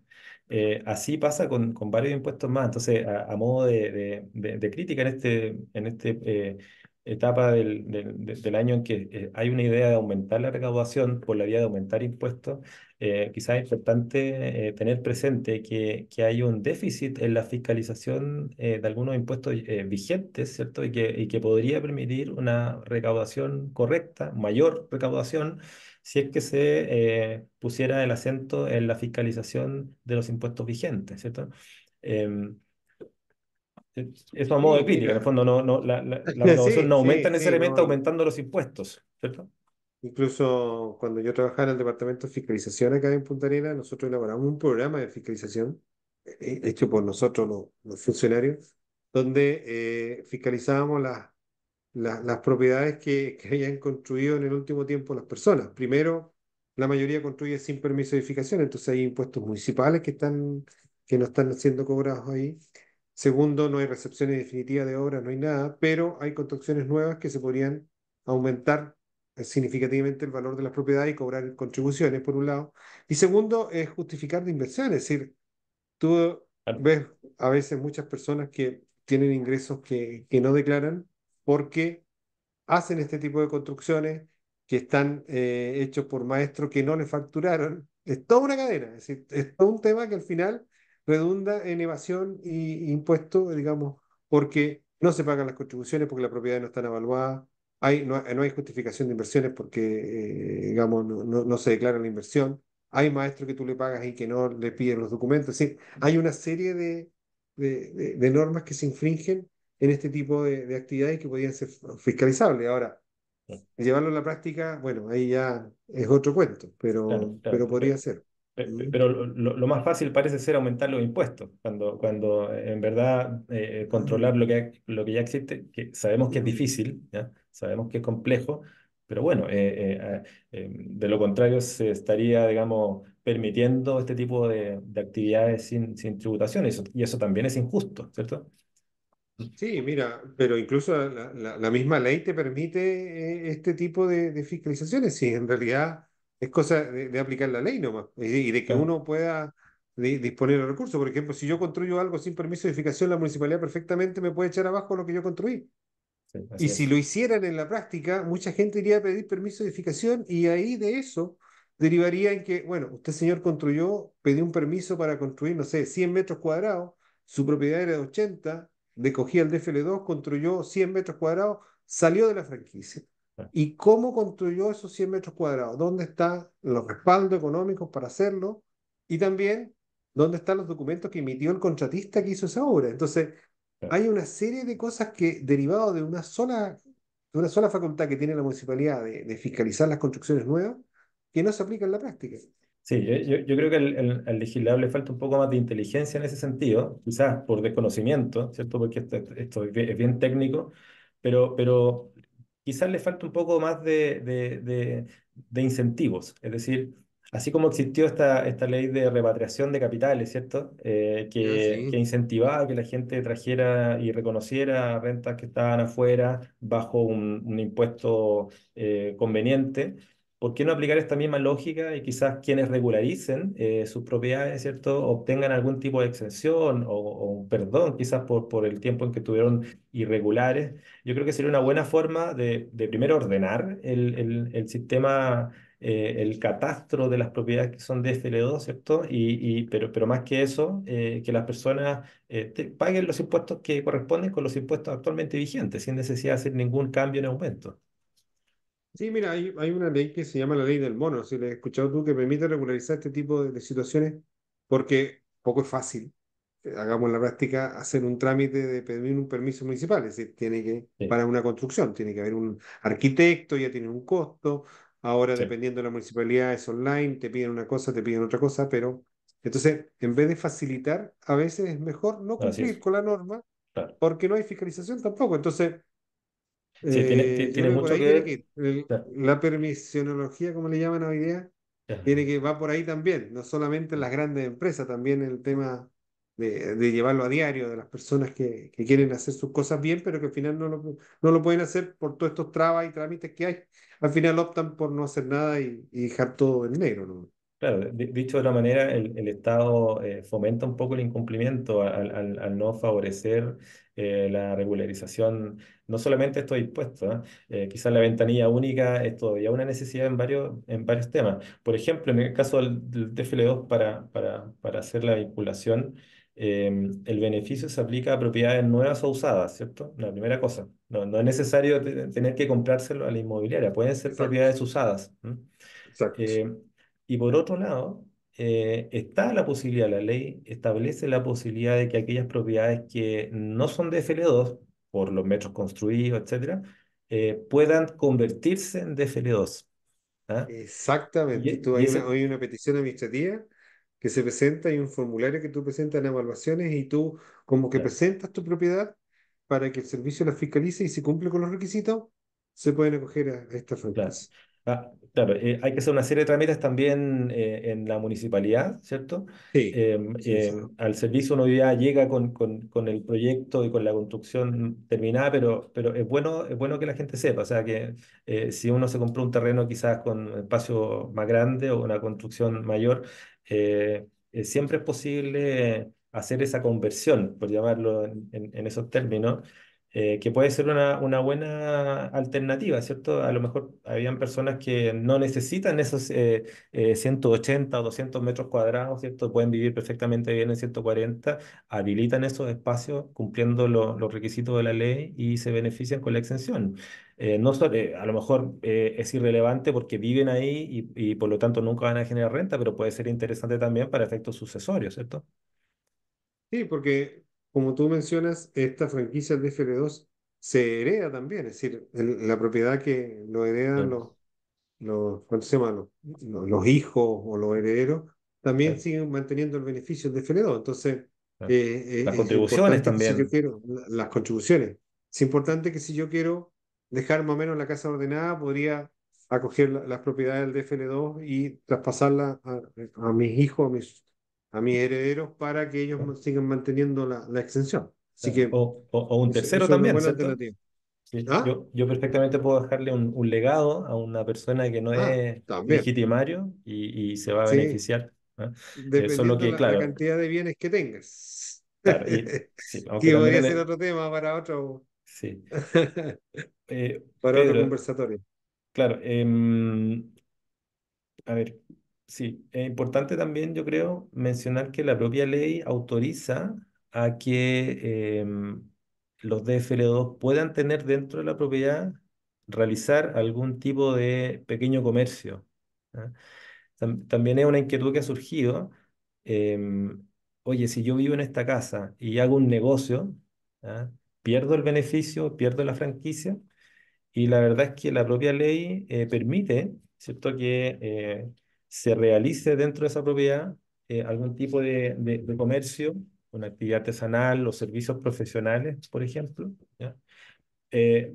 Speaker 1: así pasa con varios impuestos más. Entonces, a modo de crítica en este etapa del año en que hay una idea de aumentar la recaudación por la vía de aumentar impuestos, quizás es importante tener presente que hay un déficit en la fiscalización de algunos impuestos vigentes, ¿cierto? Y que podría permitir una recaudación correcta, mayor recaudación, si es que se pusiera el acento en la fiscalización de los impuestos vigentes, ¿cierto? Em, Eso a modo de
Speaker 2: Sí,
Speaker 1: crítica, en el
Speaker 2: mira.
Speaker 1: fondo la recaudación
Speaker 2: Sí,
Speaker 1: no aumenta
Speaker 2: sí, sí,
Speaker 1: necesariamente
Speaker 2: no.
Speaker 1: aumentando los impuestos, ¿cierto?
Speaker 2: Incluso cuando yo trabajaba en el departamento de fiscalización acá en Punta Arenas, nosotros elaboramos un programa de fiscalización hecho por nosotros, los funcionarios, donde fiscalizábamos las propiedades que habían construido en el último tiempo las personas. Primero, la mayoría construye sin permiso de edificación, entonces hay impuestos municipales que no están siendo cobrados ahí. Segundo, no hay recepciones definitivas de obras, no hay nada, pero hay construcciones nuevas que se podrían aumentar significativamente el valor de las propiedades y cobrar contribuciones, por un lado. Y segundo, es justificar de inversión, es decir, tú
Speaker 1: Claro.
Speaker 2: ves a veces muchas personas que tienen ingresos que no declaran porque hacen este tipo de construcciones que están hechos por maestros que no le facturaron. Es toda una cadena, es decir, es todo un tema que al final redunda en evasión y impuestos, digamos, porque no se pagan las contribuciones, porque las propiedades no están evaluadas, no hay justificación de inversiones porque, digamos, no se declara la inversión. Hay maestros que tú le pagas y que no le piden los documentos. Es decir, hay una serie de normas que se infringen en este tipo de actividades que podían ser fiscalizables. Ahora, llevarlo a la práctica, bueno, ahí ya es otro cuento,
Speaker 1: Claro, claro.
Speaker 2: pero podría ser. Mm.
Speaker 1: Pero lo más fácil parece ser aumentar los impuestos, cuando en verdad controlar lo que ya existe, que sabemos que es difícil, ¿ya? Sabemos que es complejo, pero bueno, de lo contrario se estaría, digamos, permitiendo este tipo de actividades sin tributación, y eso también es injusto, ¿cierto?
Speaker 2: Sí, mira, pero incluso la misma ley te permite este tipo de fiscalizaciones, si en realidad es cosa de aplicar la ley nomás y de que
Speaker 1: Ah,
Speaker 2: uno pueda disponer de recursos. Por ejemplo, si yo construyo algo sin permiso de edificación, la municipalidad perfectamente me puede echar abajo lo que yo construí.
Speaker 1: sí,
Speaker 2: Y
Speaker 1: así
Speaker 2: si
Speaker 1: es.
Speaker 2: lo hicieran en la práctica, mucha gente iría a pedir permiso de edificación y ahí de eso derivaría en que, bueno, usted señor construyó, pidió un permiso para construir, no sé, 100 metros cuadrados, su propiedad era de 80, decogía el DFL2, construyó 100 metros cuadrados, salió de la franquicia.
Speaker 1: Ah,
Speaker 2: ¿Y cómo construyó esos 100 metros cuadrados? ¿Dónde están los respaldos económicos para hacerlo? Y también, ¿dónde están los documentos que emitió el contratista que hizo esa obra? Entonces,
Speaker 1: ah.
Speaker 2: hay una serie de cosas que, derivado de una sola facultad que tiene la municipalidad de fiscalizar las construcciones nuevas, que no se aplican en la práctica.
Speaker 1: Sí, yo creo que al legislador le falta un poco más de inteligencia en ese sentido, quizás por desconocimiento, ¿cierto? Porque esto es bien técnico, pero quizás le falta un poco más de incentivos. Es decir, así como existió esta ley de repatriación de capitales, ¿cierto?
Speaker 2: Ya,
Speaker 1: Que
Speaker 2: sí.
Speaker 1: incentivaba que la gente trajera y reconociera rentas que estaban afuera bajo un impuesto conveniente. ¿Por qué no aplicar esta misma lógica y quizás quienes regularicen sus propiedades, ¿cierto? Obtengan algún tipo de exención o un perdón, quizás por el tiempo en que estuvieron irregulares? Yo creo que sería una buena forma de primero ordenar el sistema, el catastro de las propiedades que son de FL2, ¿cierto? Pero más que eso, que las personas paguen los impuestos que corresponden con los impuestos actualmente vigentes, sin necesidad de hacer ningún cambio en aumento.
Speaker 2: Sí, mira, hay una ley que se llama la ley del mono, si la has escuchado tú, que permite regularizar este tipo de situaciones, porque poco es fácil, hagamos en la práctica, hacer un trámite de pedir un permiso municipal, es decir, tiene que,
Speaker 1: Sí,
Speaker 2: para una construcción, tiene que haber un arquitecto, ya tiene un costo, ahora
Speaker 1: sí,
Speaker 2: dependiendo de la municipalidad es online, te piden una cosa, te piden otra cosa, pero entonces, en vez de facilitar, a veces es mejor no
Speaker 1: así
Speaker 2: cumplir
Speaker 1: es.
Speaker 2: con la norma,
Speaker 1: Claro.
Speaker 2: porque no hay fiscalización tampoco, entonces...
Speaker 1: Sí,
Speaker 2: Yo
Speaker 1: tiene
Speaker 2: creo que por
Speaker 1: mucho
Speaker 2: ahí
Speaker 1: que
Speaker 2: tiene
Speaker 1: ver.
Speaker 2: que ir.
Speaker 1: Ya,
Speaker 2: La permisionología, como le llaman hoy día,
Speaker 1: ya.
Speaker 2: tiene que va por ahí también, no solamente en las grandes empresas, también el tema de llevarlo a diario, de las personas que quieren hacer sus cosas bien, pero que al final no lo pueden hacer por todos estos trabas y trámites que hay. Al final optan por no hacer nada y dejar todo en negro, ¿no?
Speaker 1: Claro, dicho de otra manera, el Estado fomenta un poco el incumplimiento al no favorecer la regularización, no solamente estos impuestos, ¿eh? Quizás la ventanilla única es todavía una necesidad en varios temas. Por ejemplo, en el caso del TFL2 para hacer la vinculación, el beneficio se aplica a propiedades nuevas o usadas, ¿cierto? La primera cosa. No es necesario tener que comprárselo a la inmobiliaria, pueden ser
Speaker 2: Exacto,
Speaker 1: propiedades usadas. ¿M?
Speaker 2: exacto.
Speaker 1: Eh, y por otro lado, está la posibilidad, la ley establece la posibilidad de que aquellas propiedades que no son de FL2, por los metros construidos, etcétera, puedan convertirse en DFL2. ¿Ah?
Speaker 2: Exactamente. Tú
Speaker 1: Y ese,
Speaker 2: hay una petición administrativa que se presenta, hay un formulario que tú presentas en evaluaciones y tú como que
Speaker 1: claro.
Speaker 2: presentas tu propiedad para que el servicio la fiscalice y si cumple con los requisitos, se pueden acoger a esta
Speaker 1: Claro.
Speaker 2: franquicia.
Speaker 1: Claro, hay que hacer una serie de trámites también en la municipalidad, ¿cierto?
Speaker 2: Sí, sí, sí.
Speaker 1: Al servicio uno ya llega con el proyecto y con la construcción terminada, pero es bueno que la gente sepa, o sea que si uno se compró un terreno quizás con un espacio más grande o una construcción mayor, siempre es posible hacer esa conversión, por llamarlo en esos términos, que puede ser una buena alternativa, ¿cierto? A lo mejor habían personas que no necesitan esos 180 o 200 metros cuadrados, ¿cierto? Pueden vivir perfectamente bien en 140, habilitan esos espacios cumpliendo los requisitos de la ley y se benefician con la exención. No, a lo mejor es irrelevante porque viven ahí y por lo tanto nunca van a generar renta, pero puede ser interesante también para efectos sucesorios, ¿cierto?
Speaker 2: Sí, porque como tú mencionas, esta franquicia del DFL2 se hereda también, es decir, la propiedad que lo heredan
Speaker 1: Sí,
Speaker 2: ¿cuánto se llama? Los hijos o los herederos también
Speaker 1: claro,
Speaker 2: siguen manteniendo el beneficio de FL2. Entonces,
Speaker 1: claro. Las
Speaker 2: es
Speaker 1: contribuciones
Speaker 2: importante que si yo
Speaker 1: también.
Speaker 2: quiero las contribuciones, es importante que si yo quiero dejar más o menos la casa ordenada, podría acoger las propiedades del DFL2 y traspasarlas a mis hijos, a mis herederos, para que ellos sigan manteniendo la exención. Así
Speaker 1: Claro.
Speaker 2: que
Speaker 1: O un tercero
Speaker 2: eso es una
Speaker 1: también,
Speaker 2: buena
Speaker 1: ¿cierto?
Speaker 2: alternativa.
Speaker 1: Sí,
Speaker 2: ¿Ah?
Speaker 1: yo perfectamente puedo dejarle un legado a una persona que no
Speaker 2: Ah,
Speaker 1: es
Speaker 2: también.
Speaker 1: legitimario y se va a
Speaker 2: Sí,
Speaker 1: beneficiar. ¿Ah? Solo
Speaker 2: dependiendo
Speaker 1: que,
Speaker 2: la
Speaker 1: claro,
Speaker 2: cantidad de bienes que tengas.
Speaker 1: claro, y sí, aunque
Speaker 2: Que
Speaker 1: también
Speaker 2: podría ser otro tema para otro,
Speaker 1: sí.
Speaker 2: para otro
Speaker 1: Pedro,
Speaker 2: conversatorio.
Speaker 1: claro, a ver, sí, es importante también, yo creo, mencionar que la propia ley autoriza a que los DFL2 puedan tener dentro de la propiedad, realizar algún tipo de pequeño comercio. ¿Ah? También es una inquietud que ha surgido. em, Oye, si yo vivo en esta casa y hago un negocio, ¿ah? ¿Pierdo el beneficio, pierdo la franquicia? Y la verdad es que la propia ley permite, ¿cierto?, que se realice dentro de esa propiedad algún tipo de comercio, una actividad artesanal o servicios profesionales, por ejemplo, ¿ya?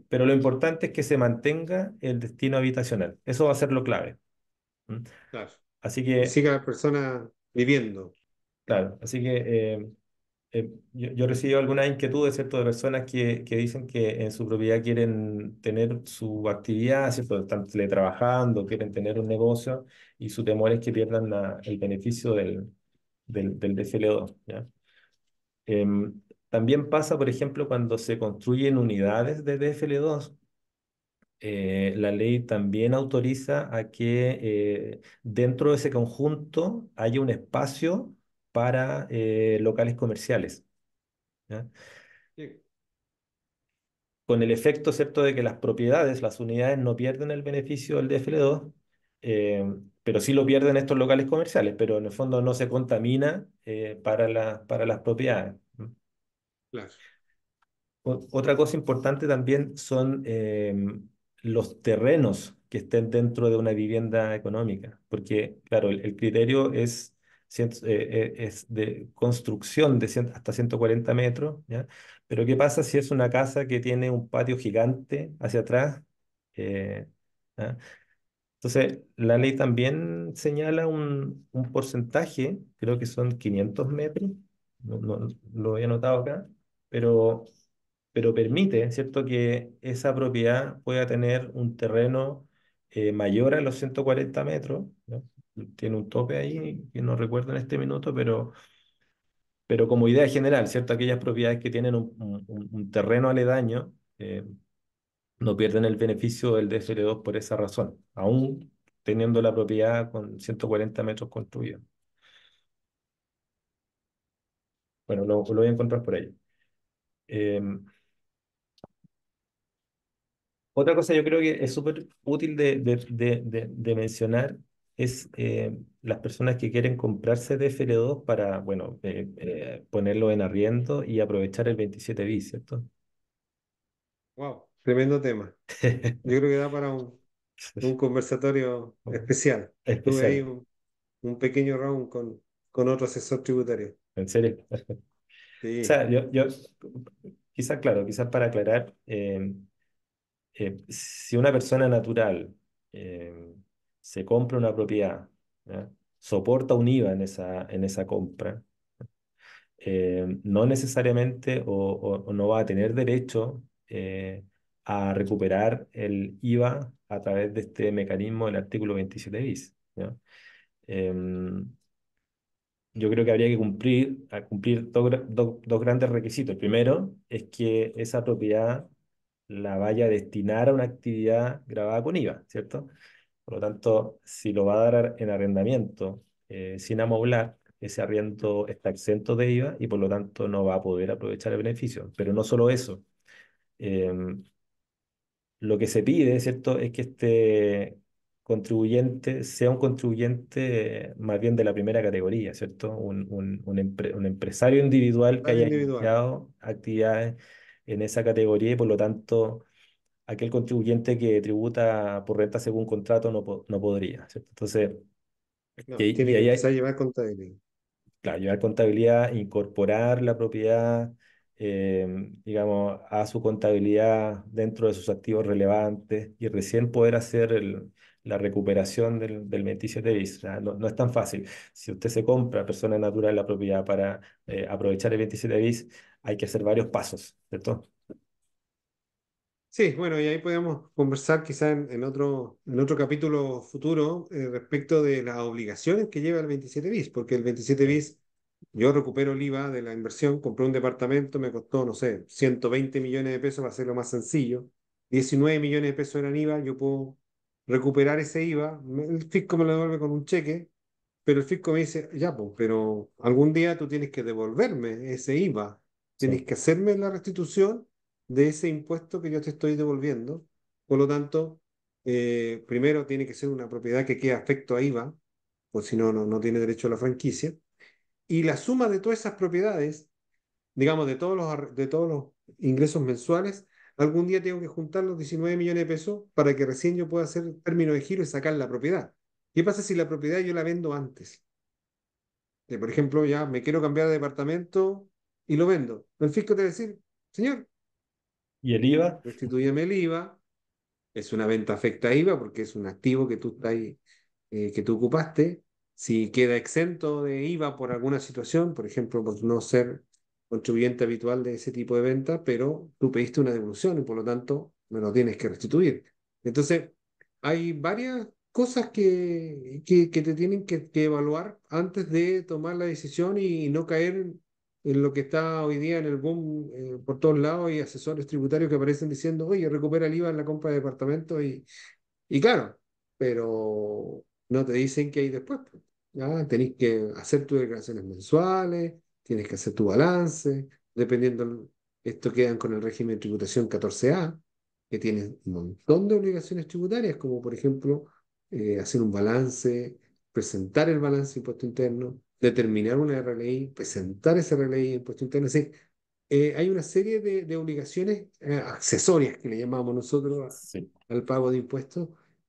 Speaker 1: Pero lo importante es que se mantenga el destino habitacional. Eso va a ser lo clave. ¿M?
Speaker 2: Claro.
Speaker 1: Así
Speaker 2: Y
Speaker 1: que,
Speaker 2: siga la persona viviendo.
Speaker 1: claro, así que yo he recibido algunas inquietudes, ¿cierto?, de personas que dicen que en su propiedad quieren tener su actividad, ¿cierto?, están teletrabajando, quieren tener un negocio y su temor es que pierdan el beneficio del DFL2, ¿ya? También pasa, por ejemplo, cuando se construyen unidades de DFL2, la ley también autoriza a que dentro de ese conjunto haya un espacio para locales comerciales, ¿ya?
Speaker 2: Sí,
Speaker 1: Con el efecto, ¿cierto?, de que las propiedades, las unidades no pierden el beneficio del DFL2, eh, pero sí lo pierden estos locales comerciales, pero en el fondo no se contamina para las propiedades.
Speaker 2: claro.
Speaker 1: Otra cosa importante también son los terrenos que estén dentro de una vivienda económica, porque, claro, el criterio es de construcción de hasta 140 metros, ¿ya? Pero ¿qué pasa si es una casa que tiene un patio gigante hacia atrás? Eh, ¿Ah? Entonces, la ley también señala un porcentaje, creo que son 500 metros, no lo he anotado acá, pero permite, ¿cierto?, que esa propiedad pueda tener un terreno mayor a los 140 metros, ¿no? Tiene un tope ahí que no recuerdo en este minuto, pero como idea general, ¿cierto? Aquellas propiedades que tienen un terreno aledaño no pierden el beneficio del DFL2 por esa razón, aún teniendo la propiedad con 140 metros construida. Bueno, lo voy a encontrar por ahí. Em, Otra cosa yo creo que es súper útil de mencionar es las personas que quieren comprarse DFL2 para, bueno, ponerlo en arriendo y aprovechar el 27 bis, ¿cierto?
Speaker 2: Wow, tremendo tema. Yo creo que da para un conversatorio especial. Tuve ahí
Speaker 1: Especial,
Speaker 2: un pequeño round con otro asesor tributario.
Speaker 1: en serio. O
Speaker 2: Sí,
Speaker 1: sea, quizás, claro, quizás para aclarar, si una persona natural se compra una propiedad, ¿ya? Soporta un IVA en esa compra, no necesariamente o no va a tener derecho a recuperar el IVA a través de este mecanismo del artículo 27 bis, ¿ya? Em, yo creo que habría que cumplir dos grandes requisitos. El primero es que esa propiedad la vaya a destinar a una actividad grabada con IVA, ¿cierto? Por lo tanto, si lo va a dar en arrendamiento sin amoblar, ese arriendo está exento de IVA y por lo tanto no va a poder aprovechar el beneficio. Pero no solo eso, em, lo que se pide, ¿cierto?, es que este contribuyente sea un contribuyente más bien de la primera categoría, ¿cierto? Un empresario individual que
Speaker 2: área
Speaker 1: haya
Speaker 2: individual.
Speaker 1: iniciado actividades en esa categoría y por lo tanto aquel contribuyente que tributa por renta según contrato no podría, ¿cierto? Entonces,
Speaker 2: No,
Speaker 1: Y
Speaker 2: tiene que
Speaker 1: ahí
Speaker 2: empezar a
Speaker 1: hay,
Speaker 2: llevar contabilidad.
Speaker 1: claro, llevar contabilidad, incorporar la propiedad, digamos, a su contabilidad dentro de sus activos relevantes y recién poder hacer la recuperación del 27 bis. O sea, no es tan fácil. Si usted se compra persona natural la propiedad para aprovechar el 27 bis, hay que hacer varios pasos, ¿cierto?
Speaker 2: Sí, bueno, y ahí podemos conversar quizá en otro capítulo futuro respecto de las obligaciones que lleva el 27 bis, porque el 27
Speaker 1: Sí.
Speaker 2: bis, yo recupero el IVA de la inversión, compré un departamento, me costó, no sé, 120 millones de pesos para hacerlo más sencillo, 19 millones de pesos eran IVA, yo puedo recuperar ese IVA, el fisco me lo devuelve con un cheque, pero el fisco me dice, ya, pues, pero algún día tú tienes que devolverme ese IVA, tienes
Speaker 1: Sí.
Speaker 2: que hacerme la restitución de ese impuesto que yo te estoy devolviendo. Por lo tanto, primero tiene que ser una propiedad que quede afecto a IVA, pues si no, no tiene derecho a la franquicia. Y la suma de todas esas propiedades, digamos, de todos los ingresos mensuales, algún día tengo que juntar los 19 millones de pesos para que recién yo pueda hacer término de giro y sacar la propiedad. ¿Qué pasa si la propiedad yo la vendo antes? Por ejemplo, ya me quiero cambiar de departamento y lo vendo. El fisco te va a decir, señor,
Speaker 1: ¿Y el IVA?
Speaker 2: restitúyeme el IVA, es una venta afecta a IVA porque es un activo que que tú ocupaste. Si queda exento de IVA por alguna situación, por ejemplo, por no ser contribuyente habitual de ese tipo de venta, pero tú pediste una devolución y por lo tanto me lo tienes que restituir. Entonces, hay varias cosas que te tienen que evaluar antes de tomar la decisión y no caer en lo que está hoy día en el boom por todos lados y asesores tributarios que aparecen diciendo, oye, recupera el IVA en la compra de departamento y claro, pero no te dicen qué hay después, pues. ¿Ya? Tenés que hacer tus declaraciones mensuales, tienes que hacer tu balance, dependiendo, esto quedan con el régimen de tributación 14A, que tiene un montón de obligaciones tributarias, como por ejemplo hacer un balance, presentar el balance de impuesto interno, determinar una RLI, presentar esa RLI de impuesto interno. Es decir, hay una serie de obligaciones accesorias que le llamamos nosotros
Speaker 1: Sí.
Speaker 2: al pago de impuestos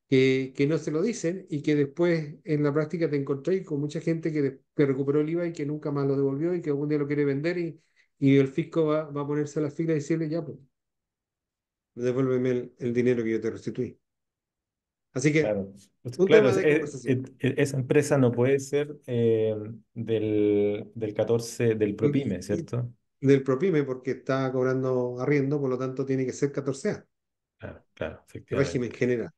Speaker 2: que no se lo dicen y que después en la práctica te encontrás con mucha gente que recuperó el IVA y que nunca más lo devolvió y que algún día lo quiere vender y el fisco va a ponerse a la fila y decirle, ya, pues, devuélveme el dinero que yo te restituí. Así que,
Speaker 1: Claro, pues,
Speaker 2: un
Speaker 1: claro,
Speaker 2: tema de conversación.
Speaker 1: esa empresa no puede ser del 14 del
Speaker 2: Y,
Speaker 1: Propime,
Speaker 2: y
Speaker 1: ¿cierto?
Speaker 2: del PROPYME porque está cobrando arriendo, por lo tanto tiene que ser 14A,
Speaker 1: Claro, claro,
Speaker 2: régimen
Speaker 1: efectivamente.
Speaker 2: general.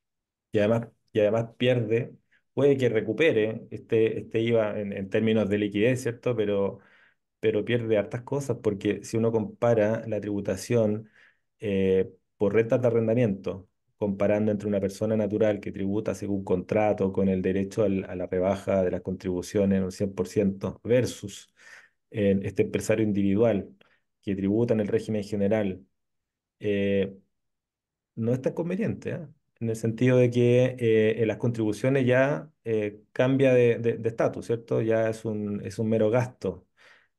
Speaker 1: Y además pierde, puede que recupere este IVA en términos de liquidez, ¿cierto? Pero pierde hartas cosas, porque si uno compara la tributación por rentas de arrendamiento, comparando entre una persona natural que tributa según contrato con el derecho a la rebaja de las contribuciones en un 100% versus este empresario individual que tributa en el régimen general, eh, no es tan conveniente, ¿eh? En el sentido de que en las contribuciones ya cambia de estatus, ¿cierto? Ya es un mero gasto,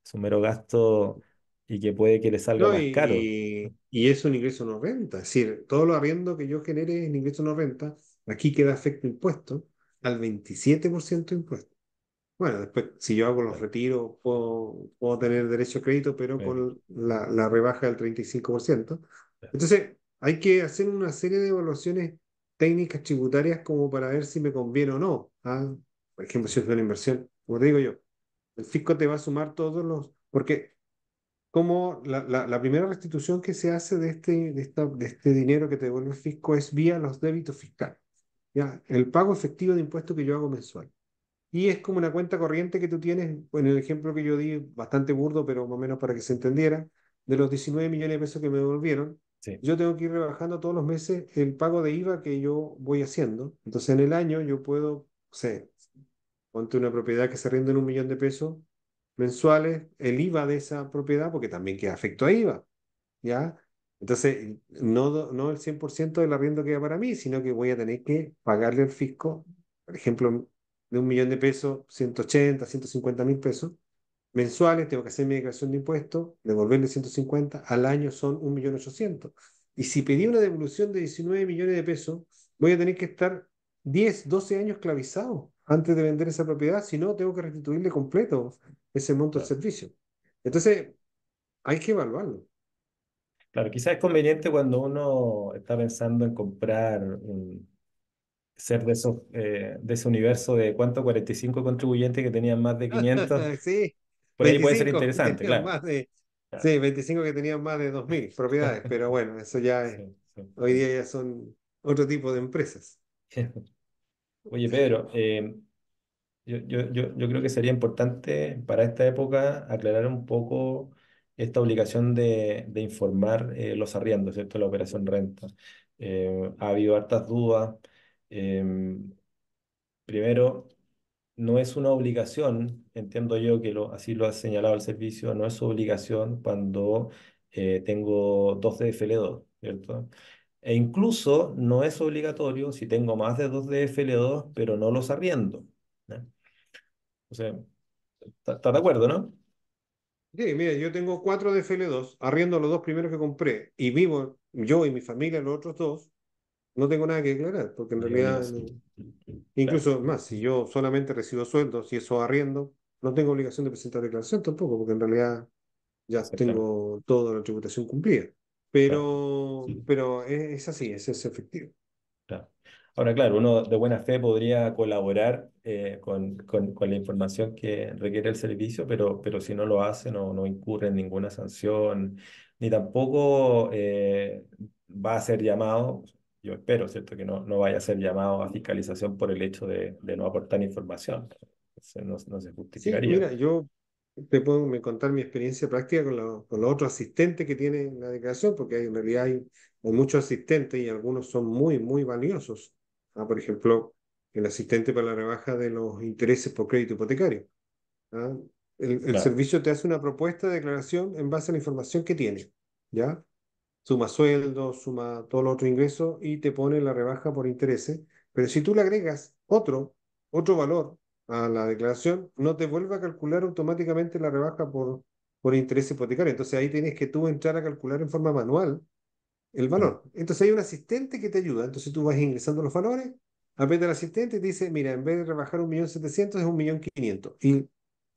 Speaker 1: es un mero gasto y que puede que le salga
Speaker 2: No,
Speaker 1: más caro.
Speaker 2: y es un ingreso no renta, es decir, todo lo arriendo que yo genere en ingreso no renta, aquí queda afecto impuesto al 27% de impuesto. Bueno, después, si yo hago los
Speaker 1: Claro,
Speaker 2: retiros, puedo tener derecho a crédito, pero
Speaker 1: eh,
Speaker 2: con la rebaja del 35%.
Speaker 1: claro.
Speaker 2: Entonces, hay que hacer una serie de evaluaciones técnicas tributarias como para ver si me conviene o no. ¿Ah? Por ejemplo, si es una inversión, como te digo yo, el fisco te va a sumar todos los... Porque como la primera restitución que se hace de este dinero que te devuelve el fisco es vía los débitos fiscales, ¿ya? El pago efectivo de impuestos que yo hago mensual. Y es como una cuenta corriente que tú tienes, en el ejemplo que yo di, bastante burdo, pero más o menos para que se entendiera, de los 19 millones de pesos que me devolvieron,
Speaker 1: Sí,
Speaker 2: yo tengo que ir rebajando todos los meses el pago de IVA que yo voy haciendo. Entonces en el año yo puedo, o sea, ponte una propiedad que se rinde en 1 millón de pesos mensuales, el IVA de esa propiedad, porque también queda afecto a IVA, ¿ya? Entonces, no el 100% del arriendo queda para mí, sino que voy a tener que pagarle al fisco, por ejemplo, de 1 millón de pesos, 180, 150.000 pesos mensuales, tengo que hacer mi declaración de impuestos, devolverle 150, al año son 1.800.000. Y si pedí una devolución de 19 millones de pesos, voy a tener que estar 10, 12 años esclavizado. antes de vender esa propiedad, si no, tengo que restituirle completo ese monto del
Speaker 1: Claro.
Speaker 2: servicio. Entonces, hay que evaluarlo.
Speaker 1: Claro, quizás es conveniente cuando uno está pensando en comprar, ser de esos, de ese universo de cuánto, 45 contribuyentes que tenían más de 500.
Speaker 2: Sí,
Speaker 1: Por ahí puede ser
Speaker 2: 25 que
Speaker 1: interesante,
Speaker 2: tenían
Speaker 1: claro.
Speaker 2: más de,
Speaker 1: Claro.
Speaker 2: sí, 25 que tenían más de 2.000 propiedades, pero bueno, eso ya es,
Speaker 1: Sí, sí,
Speaker 2: hoy
Speaker 1: sí.
Speaker 2: día ya son otro tipo de empresas.
Speaker 1: Oye, Pedro, yo creo que sería importante para esta época aclarar un poco esta obligación de informar los arriendos, ¿cierto? La operación renta. Ha habido hartas dudas. Em, Primero, no es una obligación, entiendo yo que así lo ha señalado el servicio, no es obligación cuando tengo dos DFL2, ¿cierto? E incluso no es obligatorio si tengo más de dos DFL2, pero no los arriendo. ¿Ya? O sea, ¿estás de acuerdo, no?
Speaker 2: Sí, mira, yo tengo 4 de FL2, arriendo los dos primeros que compré y vivo yo y mi familia, los otros dos, no tengo nada que declarar, porque en
Speaker 1: No hay
Speaker 2: realidad,
Speaker 1: obligación. Claro,
Speaker 2: incluso más, si yo solamente recibo sueldos y eso arriendo, no tengo obligación de presentar declaración tampoco, porque en realidad ya
Speaker 1: exactamente.
Speaker 2: tengo toda la tributación cumplida.
Speaker 1: Claro.
Speaker 2: Pero es así, es efectivo.
Speaker 1: Claro. Ahora, claro, uno de buena fe podría colaborar con la información que requiere el servicio, pero si no lo hace, no incurre en ninguna sanción, ni tampoco va a ser llamado, yo espero, ¿cierto?, que no vaya a ser llamado a fiscalización por el hecho de no aportar información. Eso no se
Speaker 2: Sí,
Speaker 1: justificaría.
Speaker 2: mira, yo te puedo contar mi experiencia práctica con los otros asistentes que tienen la declaración, porque en realidad hay muchos asistentes y algunos son muy, muy valiosos. Por ejemplo, el asistente para la rebaja de los intereses por crédito hipotecario. ¿Ah? El
Speaker 1: Claro.
Speaker 2: servicio te hace una propuesta de declaración en base a la información que tiene, ¿ya? Suma sueldo, suma todos los otros ingresos y te pone la rebaja por intereses. Pero si tú le agregas otro valor a la declaración, no te vuelve a calcular automáticamente la rebaja por interés hipotecario. Entonces ahí tienes que tú entrar a calcular en forma manual el
Speaker 1: Mm.
Speaker 2: valor. Entonces hay un asistente que te ayuda. Entonces tú vas ingresando los valores, aprieta el asistente y te dice, mira, en vez de rebajar 1.700.000 es 1.500.000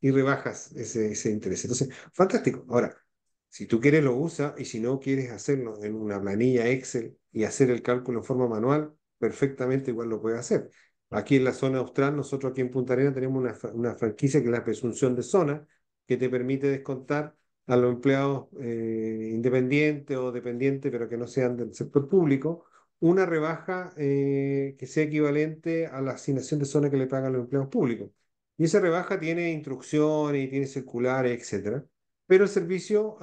Speaker 2: y rebajas ese interés. Entonces, fantástico. Ahora, si tú quieres lo usa y si no quieres hacerlo en una planilla Excel y hacer el cálculo en forma manual, perfectamente igual lo puedes hacer. Aquí en la zona austral, nosotros aquí en Punta Arenas tenemos una franquicia que es la presunción de zona, que te permite descontar a los empleados independientes o dependientes, pero que no sean del sector público, una rebaja que sea equivalente a la asignación de zona que le pagan los empleados públicos. Y esa rebaja tiene instrucciones y tiene circulares, etcétera. Pero el servicio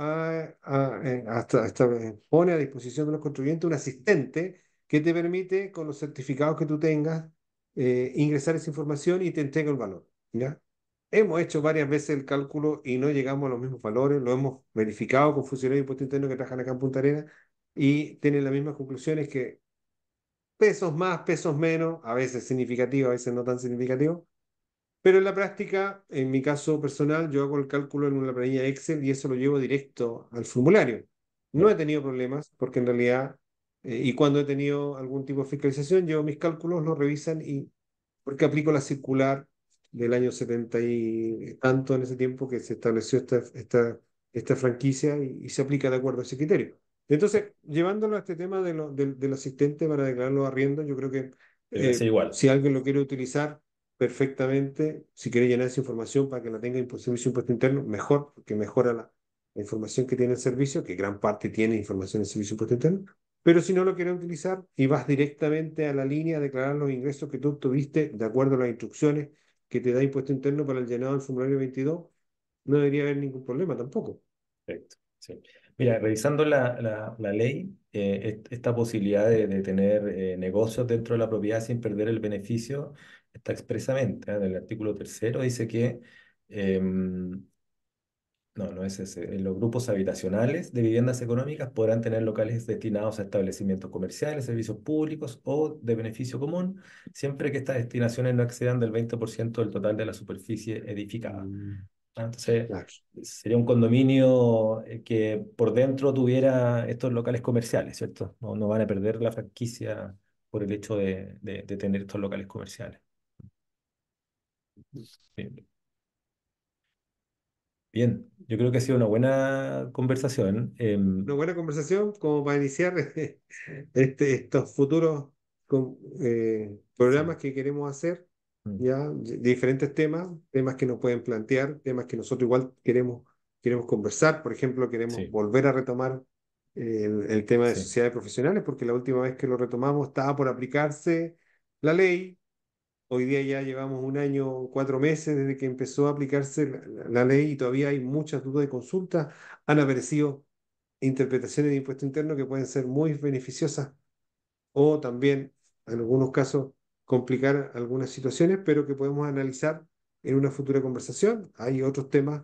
Speaker 2: pone a disposición de los contribuyentes un asistente que te permite, con los certificados que tú tengas, ingresar esa información y te entrega el valor. ¿Ya? Hemos hecho varias veces el cálculo y no llegamos a los mismos valores, lo hemos verificado con funcionarios de impuesto interno que trabajan acá en Punta Arenas y tienen las mismas conclusiones que pesos más, pesos menos, a veces significativo, a veces no tan significativo, pero en la práctica, en mi caso personal, yo hago el cálculo en una planilla Excel y eso lo llevo directo al formulario. No he
Speaker 1: Claro.
Speaker 2: tenido problemas porque en realidad, y cuando he tenido algún tipo de fiscalización, yo mis cálculos los revisan y porque aplico la circular del año 70 y tanto en ese tiempo que se estableció esta franquicia y se aplica de acuerdo a ese criterio. Entonces, llevándolo a este tema del asistente para declarar los arriendos, yo creo que
Speaker 1: Debería ser igual.
Speaker 2: si alguien lo quiere utilizar perfectamente, si quiere llenar esa información para que la tenga en Servicio de Impuesto Interno, mejor, porque mejora la información que tiene el servicio, que gran parte tiene información en Servicio de Impuesto Interno. Pero si no lo quieres utilizar y vas directamente a la línea a declarar los ingresos que tú obtuviste de acuerdo a las instrucciones que te da Impuesto Interno para el llenado del formulario 22, no debería haber ningún problema tampoco.
Speaker 1: Perfecto. Sí. Mira, revisando la ley, esta posibilidad de tener negocios dentro de la propiedad sin perder el beneficio está expresamente, en el artículo tercero dice que, no es ese, los grupos habitacionales de viviendas económicas podrán tener locales destinados a establecimientos comerciales, servicios públicos o de beneficio común, siempre que estas destinaciones no excedan del 20% del total de la superficie edificada.
Speaker 2: Mm,
Speaker 1: Entonces,
Speaker 2: claro.
Speaker 1: sería un condominio que por dentro tuviera estos locales comerciales, ¿cierto? No van a perder la franquicia por el hecho de tener estos locales comerciales. Sí. Bien, yo creo que ha sido una buena conversación.
Speaker 2: Una buena conversación como para iniciar estos futuros
Speaker 1: Sí,
Speaker 2: programas que queremos hacer,
Speaker 1: mm,
Speaker 2: ya, de diferentes temas, temas que nos pueden plantear, temas que nosotros igual queremos conversar. Por ejemplo, queremos
Speaker 1: sí,
Speaker 2: volver a retomar el tema de
Speaker 1: sí,
Speaker 2: sociedades profesionales, porque la última vez que lo retomamos estaba por aplicarse la ley. Hoy día ya llevamos un año, 4 meses desde que empezó a aplicarse la ley y todavía hay muchas dudas y consultas. Han aparecido interpretaciones de impuesto interno que pueden ser muy beneficiosas o también, en algunos casos, complicar algunas situaciones, pero que podemos analizar en una futura conversación. Hay otros temas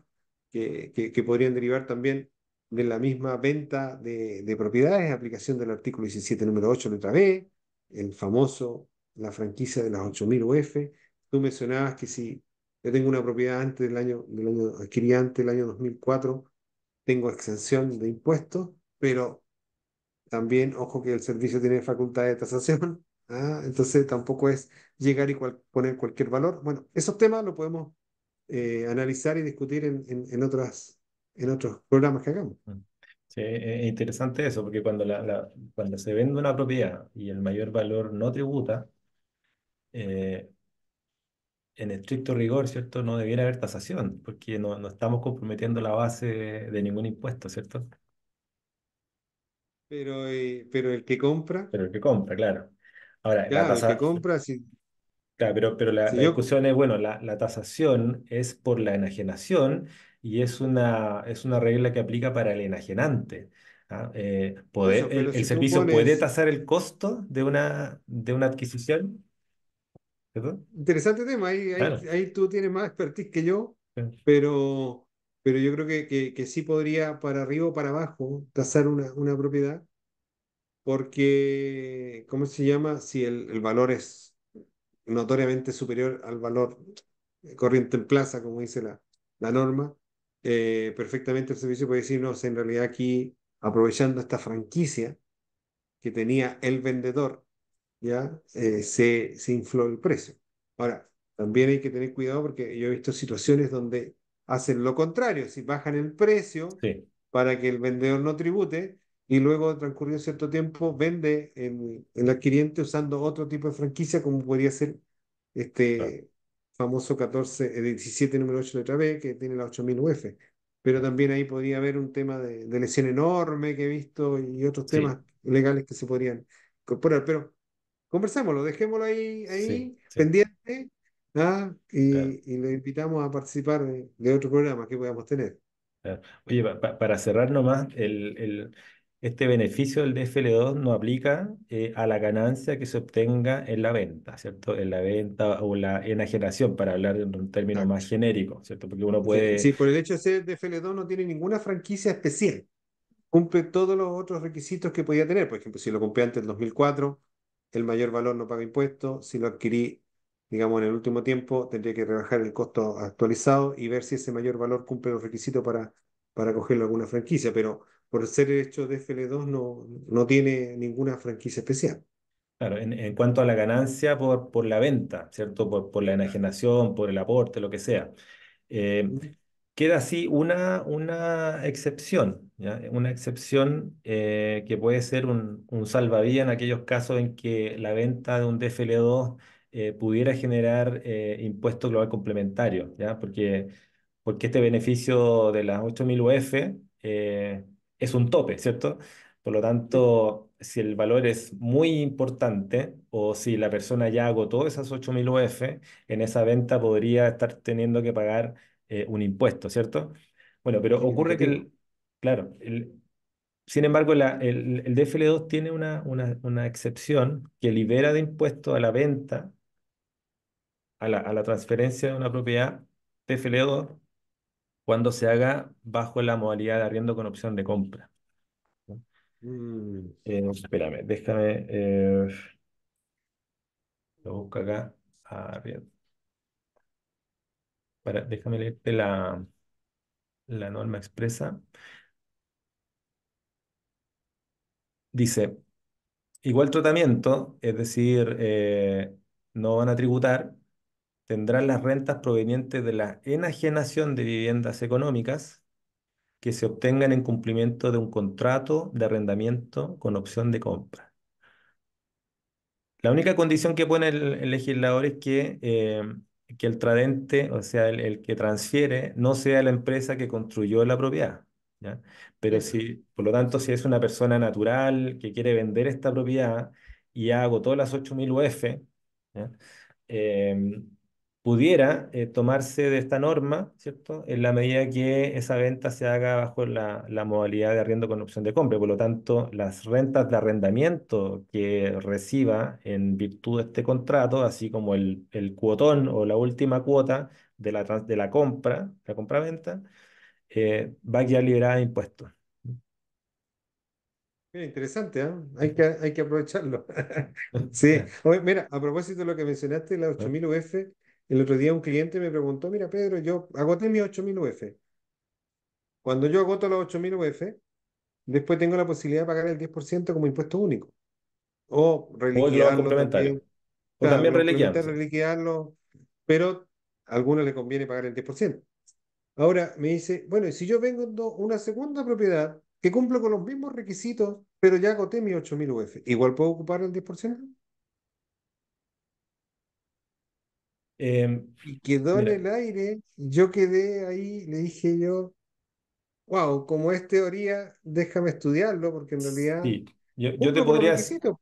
Speaker 2: que podrían derivar también de la misma venta de propiedades, aplicación del artículo 17 número 8 letra B, el famoso, la franquicia de las 8.000 UF. Tú mencionabas que si yo tengo una propiedad adquirida antes del año 2004, tengo exención de impuestos, pero también, ojo que el servicio tiene facultad de tasación, ¿ah? Entonces tampoco es llegar y poner cualquier valor. Bueno, esos temas lo podemos analizar y discutir en otros programas que hagamos.
Speaker 1: mm. Sí, es interesante eso, porque cuando se vende una propiedad y el mayor valor no tributa, eh, en estricto rigor, ¿cierto? No debiera haber tasación, porque no estamos comprometiendo la base de ningún impuesto, ¿cierto?
Speaker 2: Pero el que compra,
Speaker 1: Pero el que compra, claro. Ahora, la
Speaker 2: claro, el que
Speaker 1: tasa,
Speaker 2: compra, si,
Speaker 1: claro, pero
Speaker 2: si
Speaker 1: la
Speaker 2: yo,
Speaker 1: discusión es, bueno, la tasación es por la enajenación y es una regla que aplica para el enajenante. ¿Ah?
Speaker 2: por eso,
Speaker 1: El,
Speaker 2: pero
Speaker 1: el
Speaker 2: si tú
Speaker 1: servicio puede
Speaker 2: pones,
Speaker 1: tasar el costo de una adquisición, ¿cierto?
Speaker 2: interesante tema,
Speaker 1: Claro.
Speaker 2: ahí tú tienes más expertise que yo,
Speaker 1: Sí,
Speaker 2: pero, pero yo creo que sí podría para arriba o para abajo tasar una propiedad porque, ¿cómo se llama? Si el valor es notoriamente superior al valor corriente en plaza, como dice la norma, perfectamente el servicio puede decir, no, o sea, en realidad aquí, aprovechando esta franquicia que tenía el vendedor, ¿ya? Se infló el precio. Ahora, también hay que tener cuidado porque yo he visto situaciones donde hacen lo contrario, si bajan el precio
Speaker 1: sí,
Speaker 2: para que el vendedor no tribute y luego, transcurrido cierto tiempo, vende el adquiriente usando otro tipo de franquicia, como podría ser
Speaker 1: claro,
Speaker 2: este famoso 17 número 8 letra B, que tiene la 8.000 UF. Pero
Speaker 1: claro.
Speaker 2: también ahí podría haber un tema de lesión enorme que he visto y otros temas
Speaker 1: Sí,
Speaker 2: legales que se podrían incorporar. Pero conversémoslo, dejémoslo
Speaker 1: sí,
Speaker 2: ahí
Speaker 1: sí,
Speaker 2: pendiente, ¿ah?
Speaker 1: claro.
Speaker 2: Y le invitamos a participar de otro programa que podamos tener.
Speaker 1: Claro. Oye, para cerrar nomás, este beneficio del DFL2 no aplica a la ganancia que se obtenga en la venta, ¿cierto? En la venta o la enajenación, para hablar en un término más
Speaker 2: Exacto.
Speaker 1: genérico, ¿cierto? Porque uno
Speaker 2: Sí,
Speaker 1: puede,
Speaker 2: sí, por el hecho de ser de FL2 no tiene ninguna franquicia especial. Cumple todos los otros requisitos que podía tener. Por ejemplo, si lo compré antes del 2004, el mayor valor no paga impuestos. Si lo adquirí, digamos, en el último tiempo, tendría que rebajar el costo actualizado y ver si ese mayor valor cumple los requisitos para cogerlo a alguna franquicia. Pero por ser hecho de FL2 no tiene ninguna franquicia especial.
Speaker 1: claro, en cuanto a la ganancia por la venta, ¿cierto? Por la enajenación, por el aporte, lo que sea. Eh,
Speaker 2: ¿Mm?
Speaker 1: Queda así una excepción, ¿ya? Una excepción que puede ser un salvavidas en aquellos casos en que la venta de un DFL2 pudiera generar impuesto global complementario, ¿ya? Porque este beneficio de las 8.000 UF es un tope, ¿cierto? Por lo
Speaker 2: Sí,
Speaker 1: tanto, si el valor es muy importante o si la persona ya agotó esas 8.000 UF, en esa venta podría estar teniendo que pagar un impuesto, ¿cierto? Bueno, pero ocurre que,
Speaker 2: significativo.
Speaker 1: claro, sin embargo, el DFL2 tiene una excepción que libera de impuesto a la venta, a la transferencia de una propiedad DFL2 cuando se haga bajo la modalidad de arriendo con opción de compra, ¿no?
Speaker 2: Mm,
Speaker 1: Espérame, déjame, lo busco acá. Arriendo. Déjame leerte la norma expresa. Dice, igual tratamiento, es decir, no van a tributar tendrán las rentas provenientes de la enajenación de viviendas económicas que se obtengan en cumplimiento de un contrato de arrendamiento con opción de compra. La única condición que pone el legislador es que el tradente, o sea, el que transfiere, no sea la empresa que construyó la propiedad, ¿ya? Pero
Speaker 2: Eso.
Speaker 1: si, por lo tanto, si es una persona natural que quiere vender esta propiedad y ya agotó las 8.000 UF, ¿ya? eh, pudiera tomarse de esta norma, ¿cierto? En la medida que esa venta se haga bajo la modalidad de arriendo con opción de compra. Por lo tanto, las rentas de arrendamiento que reciba en virtud de este contrato, así como el cuotón o la última cuota de la compra-venta, va a quedar liberada de impuestos.
Speaker 2: Mira, interesante, ¿ah? Hay que aprovecharlo. Sí, oye, mira, a propósito de lo que mencionaste, las 8.000 UF, el otro día un cliente me preguntó, mira, Pedro, yo agoté mis 8.000 UF. Cuando yo agoto los 8.000 UF, después tengo la posibilidad de pagar el 10% como impuesto único. O
Speaker 1: O el global
Speaker 2: reliquidarlo
Speaker 1: complementario.
Speaker 2: también.
Speaker 1: O
Speaker 2: Claro,
Speaker 1: también
Speaker 2: lo complementar,
Speaker 1: reliquiándose.
Speaker 2: reliquidarlo, pero a algunos le conviene pagar el 10%. Ahora me dice, bueno, y si yo vendo una segunda propiedad que cumplo con los mismos requisitos, pero ya agoté mis 8.000 UF, ¿igual puedo ocupar el 10%?
Speaker 1: Eh,
Speaker 2: Y quedó en
Speaker 1: Mira,
Speaker 2: el aire, yo quedé ahí, le dije yo, wow, como es teoría, déjame estudiarlo, porque en realidad
Speaker 1: sí, yo te
Speaker 2: cumplo con los
Speaker 1: podría.
Speaker 2: requisitos,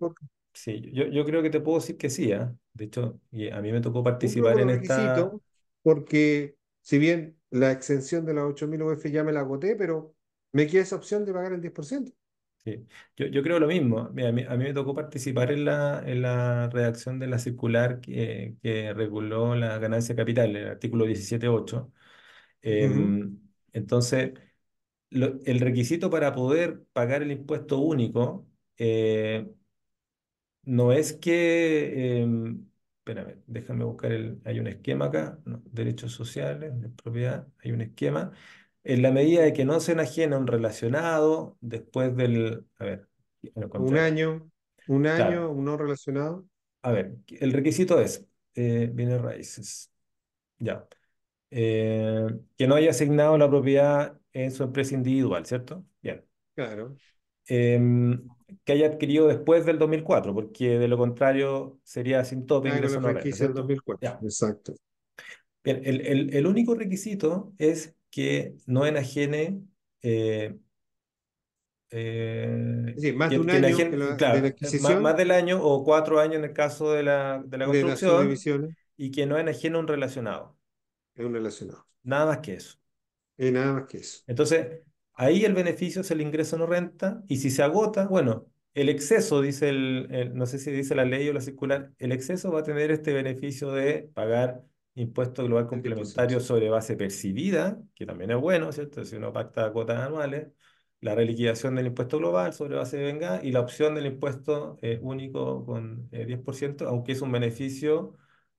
Speaker 1: Sí, yo creo que te puedo decir que sí, ¿ah? De hecho, y a mí me tocó
Speaker 2: cumplo
Speaker 1: participar
Speaker 2: con
Speaker 1: en
Speaker 2: los
Speaker 1: esta.
Speaker 2: requisitos, porque si bien la exención de las 8.000 UF ya me la agoté, pero me queda esa opción de pagar el 10%.
Speaker 1: Sí, yo creo lo mismo. Mira, a mí me tocó participar en la redacción de la circular que reguló la ganancia de capital, el artículo 17.8.
Speaker 2: Ujú.
Speaker 1: Entonces, el requisito para poder pagar el impuesto único no es que, espérame, déjame buscar hay un esquema acá, no, derechos sociales, de propiedad, hay un esquema. En la medida de que no se enajena un relacionado después a ver, lo encontré acá.
Speaker 2: Un
Speaker 1: Claro,
Speaker 2: año, un no relacionado.
Speaker 1: a ver, el requisito es bienes raíces, ya. Eh, que no haya asignado la propiedad en su empresa individual, ¿cierto? Bien.
Speaker 2: Claro.
Speaker 1: Que haya adquirido después del 2004, porque de lo contrario sería sin tope
Speaker 2: Ah, con
Speaker 1: ingreso
Speaker 2: la
Speaker 1: no renta,
Speaker 2: franquicia del
Speaker 1: ¿cierto?
Speaker 2: 2004.
Speaker 1: Ya.
Speaker 2: Exacto.
Speaker 1: Bien, el único requisito es que no enajene, eh,
Speaker 2: Es decir, más de un
Speaker 1: que
Speaker 2: año de la
Speaker 1: claro, más
Speaker 2: adquisición
Speaker 1: del año o 4 años en el caso de la
Speaker 2: de las
Speaker 1: construcción
Speaker 2: subdivisiones
Speaker 1: y que no enajene un relacionado.
Speaker 2: es un relacionado.
Speaker 1: Nada más que eso.
Speaker 2: Y nada más que eso.
Speaker 1: Entonces, ahí el beneficio es el ingreso no renta y si se agota, bueno, el exceso, dice no sé si dice la ley o la circular, el exceso va a tener este beneficio de pagar impuesto global
Speaker 2: El 10%.
Speaker 1: complementario sobre base percibida, que también es bueno, ¿cierto? Si uno pacta cuotas anuales, la reliquidación del impuesto global sobre base de venga y la opción del impuesto único con 10%, aunque es un beneficio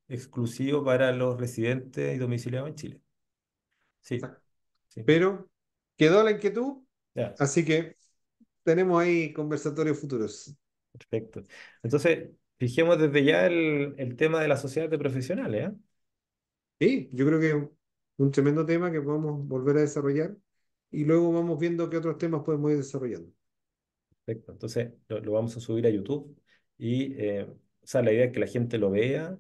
Speaker 1: exclusivo para los residentes y domiciliados en Chile. Sí,
Speaker 2: Exacto.
Speaker 1: sí.
Speaker 2: Pero quedó la inquietud,
Speaker 1: Ya.
Speaker 2: así que tenemos ahí conversatorios futuros.
Speaker 1: Perfecto. Entonces, fijemos desde ya el tema de la sociedad de profesionales, ¿eh?
Speaker 2: Sí, yo creo que es un tremendo tema que podemos volver a desarrollar y luego vamos viendo qué otros temas podemos ir desarrollando.
Speaker 1: Perfecto. Entonces, lo vamos a subir a YouTube y, o sea, la idea es que la gente lo vea,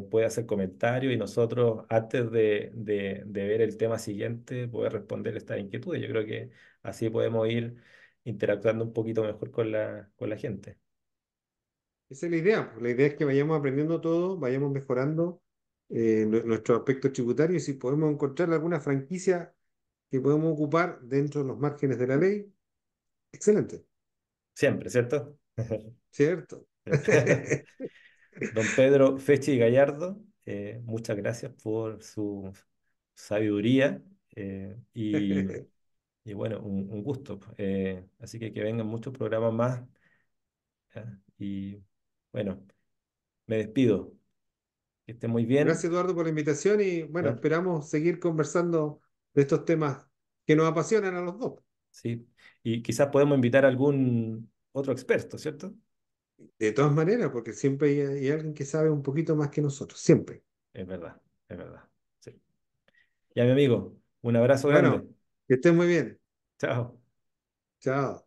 Speaker 1: pueda hacer comentarios y nosotros, antes de ver el tema siguiente, poder responder estas inquietudes. Yo creo que así podemos ir interactuando un poquito mejor con la gente.
Speaker 2: Esa es la idea, pues. La idea es que vayamos aprendiendo todo, vayamos mejorando nuestro aspecto tributario y si podemos encontrar alguna franquicia que podemos ocupar dentro de los márgenes de la ley, excelente,
Speaker 1: Siempre, ¿cierto?
Speaker 2: ¿cierto?
Speaker 1: Don Pedro Fechi Gallardo, muchas gracias por su sabiduría y bueno, un gusto. Así que vengan muchos programas más. ¿Ya? Y bueno, me despido. Que esté muy
Speaker 2: Gracias,
Speaker 1: bien.
Speaker 2: Eduardo, por la invitación y bueno,
Speaker 1: ¿Ya?
Speaker 2: esperamos seguir conversando de estos temas que nos apasionan a los dos.
Speaker 1: Sí. Y quizás podemos invitar a algún otro experto, ¿cierto?
Speaker 2: De todas maneras, porque siempre hay alguien que sabe un poquito más que nosotros, siempre.
Speaker 1: es verdad, es verdad. Sí. Ya, mi amigo, un abrazo grande.
Speaker 2: Bueno, que estés muy bien.
Speaker 1: Chao.
Speaker 2: Chao.